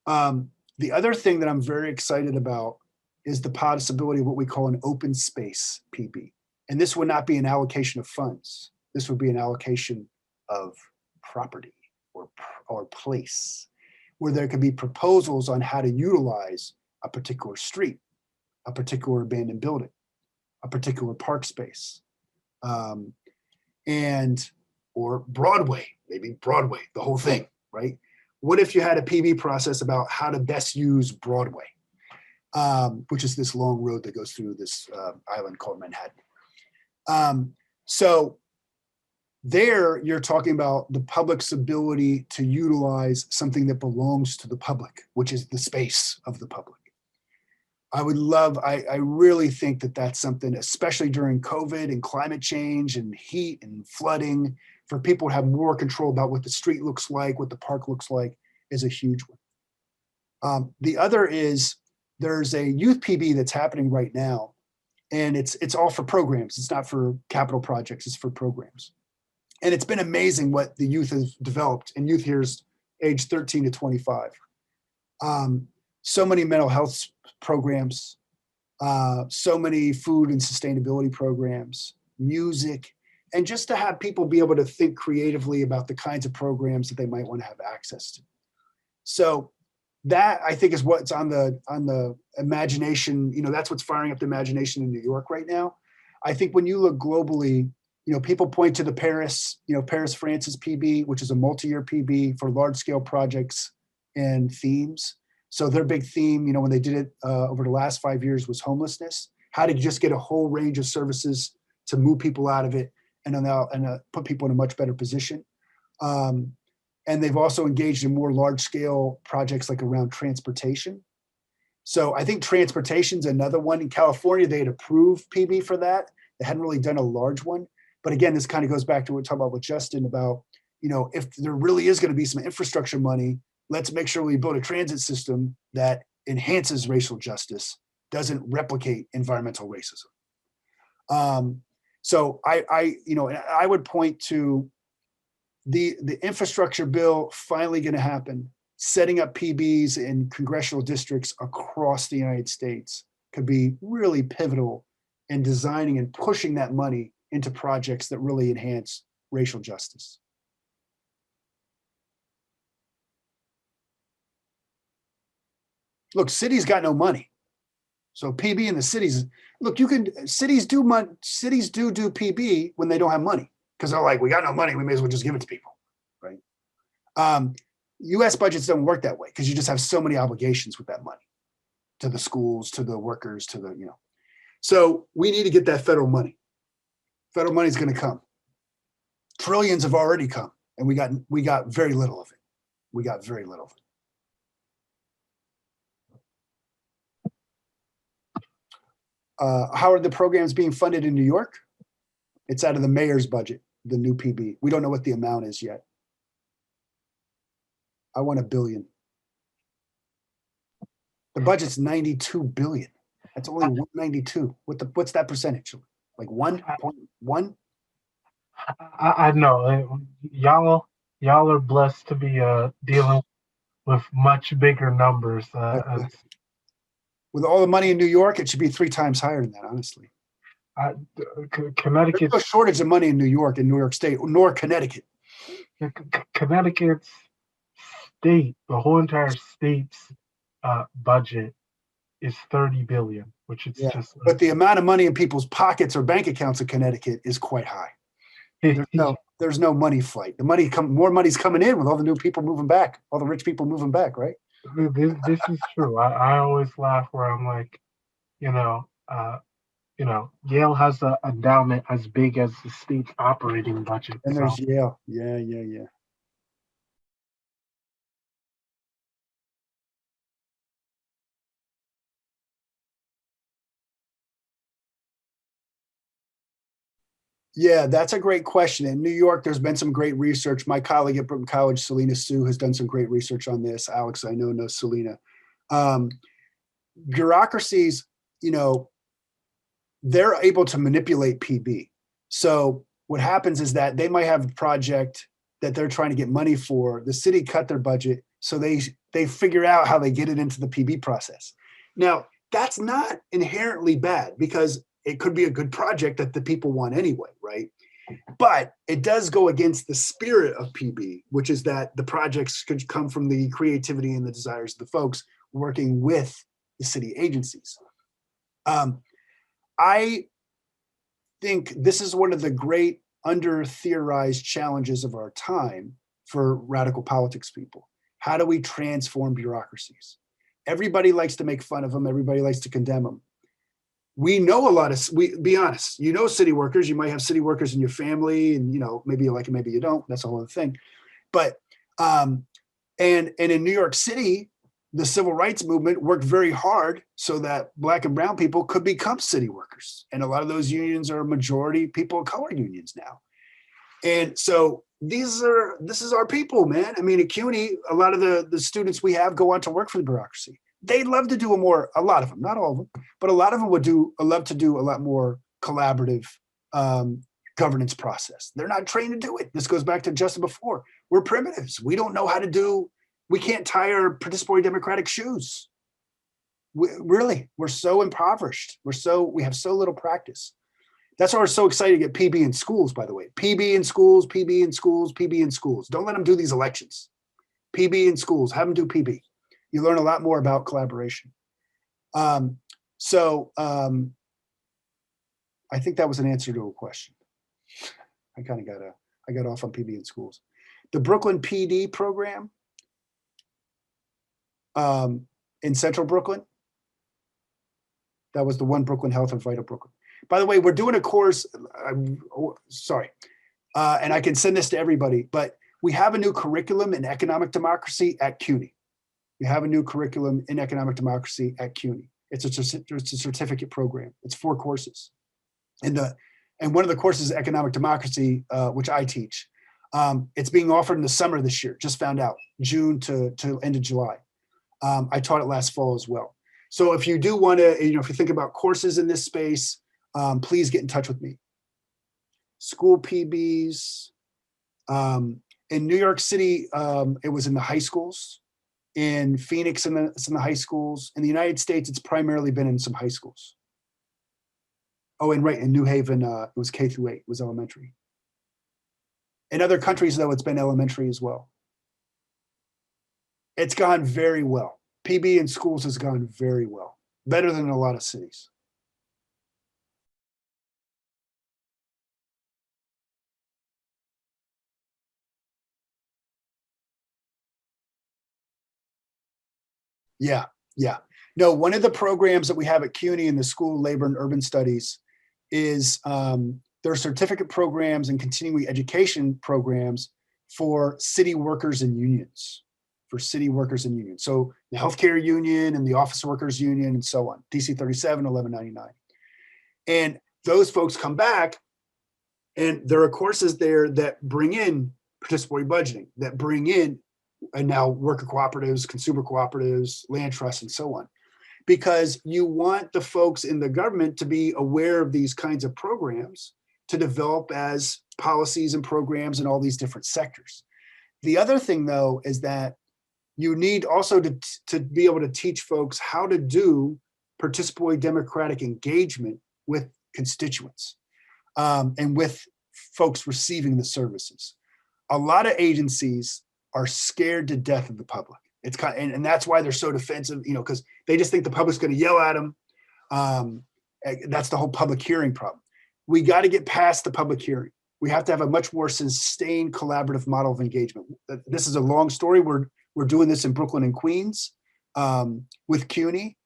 S2: The other thing that I'm very excited about is the possibility of what we call an open space PB. And this would not be an allocation of funds. This would be an allocation of property or place, where there could be proposals on how to utilize a particular street, a particular abandoned building, a particular park space, or Broadway, maybe Broadway, the whole thing, right? What if you had a PB process about how to best use Broadway, which is this long road that goes through this island called Manhattan. So There, you're talking about the public's ability to utilize something that belongs to the public, which is the space of the public. I really think that that's something, especially during COVID and climate change and heat and flooding, for people to have more control about what the street looks like, what the park looks like, is a huge one. The other is there's a youth PB that's happening right now, and it's all for programs. It's not for capital projects, it's for programs. And it's been amazing what the youth has developed, and youth here is age 13 to 25. So many mental health programs, so many food and sustainability programs, music, and just to have people be able to think creatively about the kinds of programs that they might want to have access to. So that, I think, is what's on the imagination. That's what's firing up the imagination in New York right now. I think when you look globally, people point to the Paris France's PB, which is a multi-year PB for large scale projects and themes. So their big theme, when they did it over the last 5 years, was homelessness. How to just get a whole range of services to move people out of it and put people in a much better position. And they've also engaged in more large scale projects like around transportation. So I think transportation's another one. In California, they had approved PB for that. They hadn't really done a large one. But again, this kind of goes back to what we talked about with Justin about, if there really is going to be some infrastructure money, let's make sure we build a transit system that enhances racial justice, doesn't replicate environmental racism. So I would point to the infrastructure bill finally going to happen, setting up PBs in congressional districts across the United States could be really pivotal in designing and pushing that money into projects that really enhance racial justice. Look, cities got no money. So PB in the cities, look, cities do PB when they don't have money, because they're like, we got no money, we may as well just give it to people, right? US budgets don't work that way, because you just have so many obligations with that money to the schools, to the workers, to the, So we need to get that federal money. Federal money is going to come. Trillions have already come, and we got very little of it. We got very little of it. How are the programs being funded in New York? It's out of the mayor's budget, the new PB. We don't know what the amount is yet. I want $1 billion. The budget's $92 billion. That's only 192. What's that percentage? Like 1.1?
S3: I know y'all are blessed to be dealing with much bigger numbers.
S2: With all the money in New York, it should be 3 times higher than that, honestly.
S3: Connecticut.
S2: There's no shortage of money in New York and New York State, nor Connecticut.
S3: Connecticut's state, the whole entire state's budget is $30 billion, which is just.
S2: But the amount of money in people's pockets or bank accounts in Connecticut is quite high. There's no money flight. More money's coming in with all the new people moving back, all the rich people moving back, right?
S3: This is true. I always laugh where I'm like, Yale has an endowment as big as the state's operating budget.
S2: And there's Yale. Yeah. Yeah, that's a great question. In New York, there's been some great research. My colleague at Brooklyn College, Selena Sue, has done some great research on this. Alex, I know, knows Selena. Bureaucracies, they're able to manipulate PB. So what happens is that they might have a project that they're trying to get money for. The city cut their budget, so they figure out how they get it into the PB process. Now, that's not inherently bad, because it could be a good project that the people want anyway, right? But it does go against the spirit of PB, which is that the projects could come from the creativity and the desires of the folks working with the city agencies. I think this is one of the great under-theorized challenges of our time for radical politics people. How do we transform bureaucracies? Everybody likes to make fun of them. Everybody likes to condemn them. we know a lot of, we be honest, you know, city workers, you might have city workers in your family and, you know, maybe you like it, maybe you don't, that's a whole other thing. But, and in New York City, the civil rights movement worked very hard so that Black and brown people could become city workers. And a lot of those unions are majority people of color unions now. And so this is our people, man. I mean, at CUNY, a lot of the students we have go on to work for the bureaucracy. They'd love to do a lot of them, not all of them, but a lot of them would love to do a lot more collaborative governance process. They're not trained to do it. This goes back to just before. We're primitives. We don't know how to do, we can't tie our participatory democratic shoes. We're so impoverished. We have so little practice. That's why we're so excited to get PB in schools, by the way. PB in schools, PB in schools, PB in schools. Don't let them do these elections. PB in schools, have them do PB. You learn a lot more about collaboration. I think that was an answer to a question. I got off on PB in schools. The Brooklyn PD program in Central Brooklyn, that was the One Brooklyn Health and Vital Brooklyn. By the way, we're doing a course, and I can send this to everybody, but we have a new curriculum in economic democracy at CUNY. We have a new curriculum in economic democracy at CUNY. It's a certificate program. It's 4 courses. And one of the courses is economic democracy, which I teach. It's being offered in the summer this year, just found out, June to end of July. I taught it last fall as well. So if you do want to, if you think about courses in this space, please get in touch with me. School PBs. In New York City, it was in the high schools. In Phoenix, it's in the high schools. In the United States, it's primarily been in some high schools. Oh, and right, in New Haven, it was K through 8, it was elementary. In other countries, though, it's been elementary as well. It's gone very well. PB in schools has gone very well, better than a lot of cities. Yeah. No, one of the programs that we have at CUNY in the School of Labor and Urban Studies is there are certificate programs and continuing education programs for city workers and unions. So the healthcare union and the office workers union and so on, DC 37, 1199. And those folks come back and there are courses there that bring in participatory budgeting, that bring in and now worker cooperatives, consumer cooperatives, land trusts, and so on. Because you want the folks in the government to be aware of these kinds of programs to develop as policies and programs in all these different sectors. The other thing, though, is that you need also to be able to teach folks how to do participatory democratic engagement with constituents and with folks receiving the services. A lot of agencies are scared to death of the public. It's kind of, and that's why they're so defensive, because they just think the public's going to yell at them. That's the whole public hearing problem. We got to get past the public hearing. We have to have a much more sustained collaborative model of engagement. This is a long story. We're doing this in Brooklyn and Queens with CUNY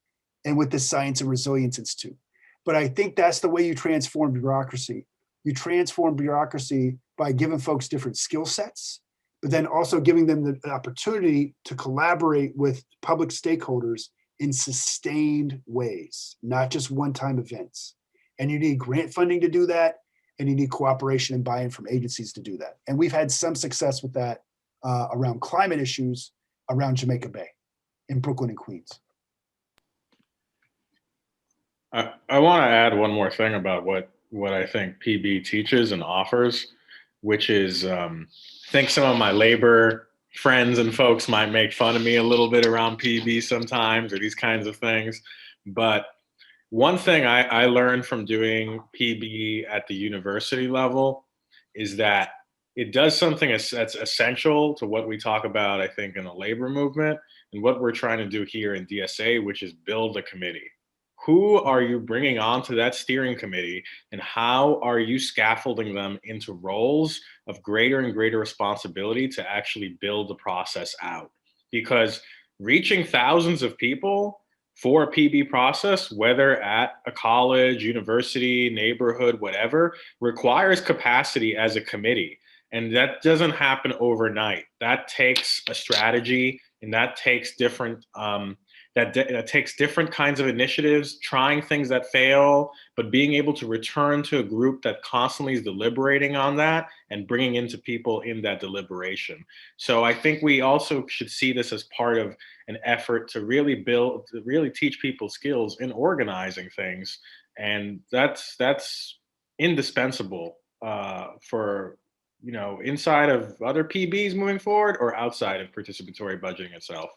S2: and with the Science and Resilience Institute. But I think that's the way you transform bureaucracy. You transform bureaucracy by giving folks different skill sets, but then also giving them the opportunity to collaborate with public stakeholders in sustained ways, not just one-time events. And you need grant funding to do that, and you need cooperation and buy-in from agencies to do that. And we've had some success with that around climate issues around Jamaica Bay in Brooklyn and Queens.
S1: I want to add one more thing about what I think PB teaches and offers, which is I think some of my labor friends and folks might make fun of me a little bit around PB sometimes or these kinds of things. But one thing I learned from doing PB at the university level is that it does something that's essential to what we talk about, I think, in the labor movement and what we're trying to do here in DSA, which is build a committee. Who are you bringing onto that steering committee, and how are you scaffolding them into roles of greater and greater responsibility to actually build the process out? Because reaching thousands of people for a PB process, whether at a college, university, neighborhood, whatever, requires capacity as a committee. And that doesn't happen overnight. That takes a strategy, and that takes different that takes different kinds of initiatives, trying things that fail, but being able to return to a group that constantly is deliberating on that and bringing into people in that deliberation. So I think we also should see this as part of an effort to really teach people skills in organizing things, and that's indispensable for inside of other PBs moving forward or outside of participatory budgeting itself.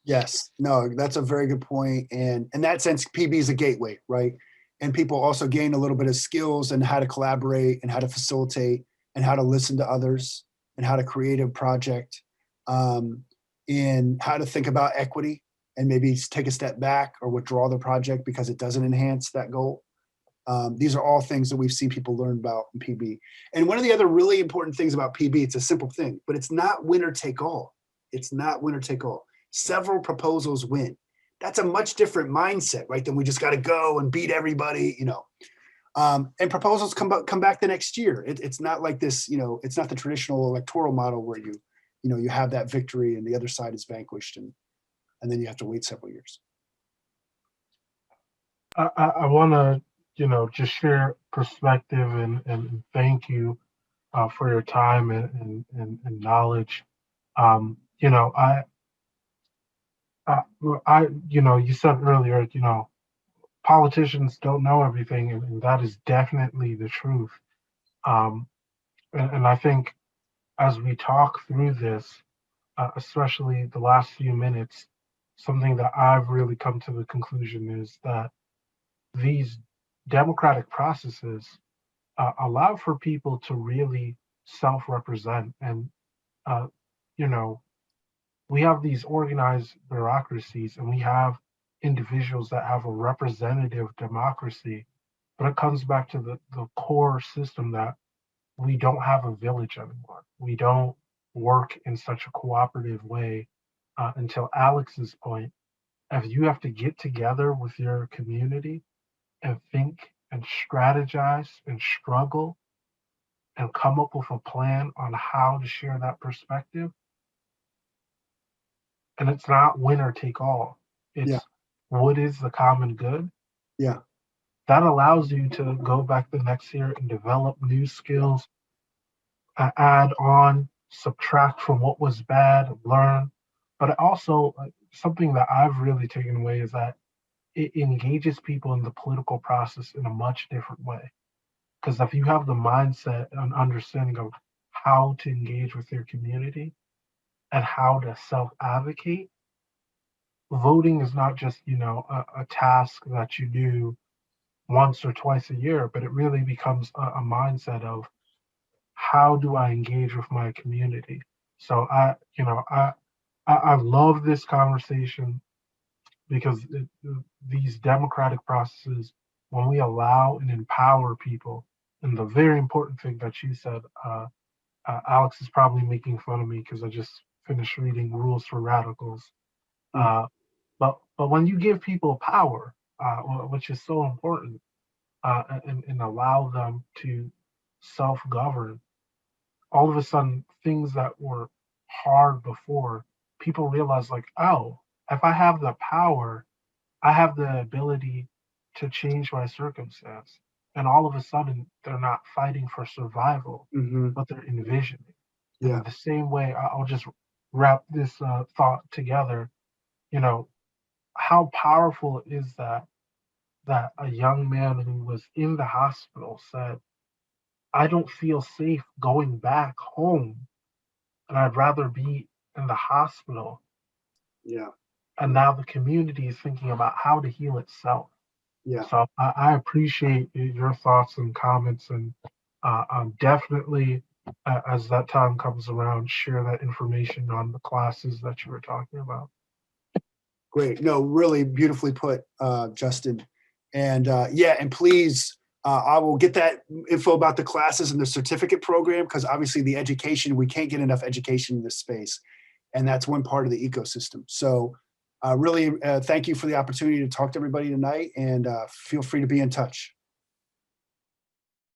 S2: Yes, no, that's a very good point. And in that sense, PB is a gateway, right? And people also gain a little bit of skills and how to collaborate and how to facilitate and how to listen to others and how to create a project, and how to think about equity and maybe take a step back or withdraw the project because it doesn't enhance that goal. These are all things that we've seen people learn about in PB. And one of the other really important things about PB, it's a simple thing, but it's not winner take all. It's not winner take all. Several proposals win. That's a much different mindset, right? Than we just got to go and beat everybody, and proposals come back the next year. It's not like this, it's not the traditional electoral model where you have that victory and the other side is vanquished and then you have to wait several years.
S3: I want to, just share perspective and thank you for your time and knowledge. You said earlier, politicians don't know everything, and that is definitely the truth. And I think as we talk through this, especially the last few minutes, something that I've really come to the conclusion is that these democratic processes allow for people to really self-represent. And, we have these organized bureaucracies and we have individuals that have a representative democracy, but it comes back to the core system that we don't have a village anymore. We don't work in such a cooperative way. Until Alex's point, if you have to get together with your community and think and strategize and struggle and come up with a plan on how to share that perspective, and it's not winner take all. It's what is the common good?
S2: Yeah.
S3: That allows you to go back the next year and develop new skills, add on, subtract from what was bad, learn. But also, something that I've really taken away is that it engages people in the political process in a much different way. Because if you have the mindset and understanding of how to engage with your community and how to self-advocate, voting is not just, a task that you do once or twice a year, but it really becomes a mindset of how do I engage with my community? So I love this conversation because these democratic processes, when we allow and empower people, and the very important thing that you said, Alex is probably making fun of me because I just finished reading Rules for Radicals. But when you give people power, which is so important, and allow them to self-govern, all of a sudden things that were hard before, people realize like, oh, if I have the power, I have the ability to change my circumstance. And all of a sudden they're not fighting for survival, but they're envisioning. Yeah. In the same way, I'll just wrap this thought together. How powerful is that a young man who was in the hospital said, I don't feel safe going back home and I'd rather be in the hospital.
S2: Yeah.
S3: And now the community is thinking about how to heal itself.
S2: Yeah.
S3: So I appreciate your thoughts and comments, and definitely, as that time comes around, share that information on the classes that you were talking about.
S2: Great. No, really beautifully put, Justin. And and please, I will get that info about the classes and the certificate program, because obviously the education, we can't get enough education in this space. And that's one part of the ecosystem. So Really thank you for the opportunity to talk to everybody tonight, and feel free to be in touch.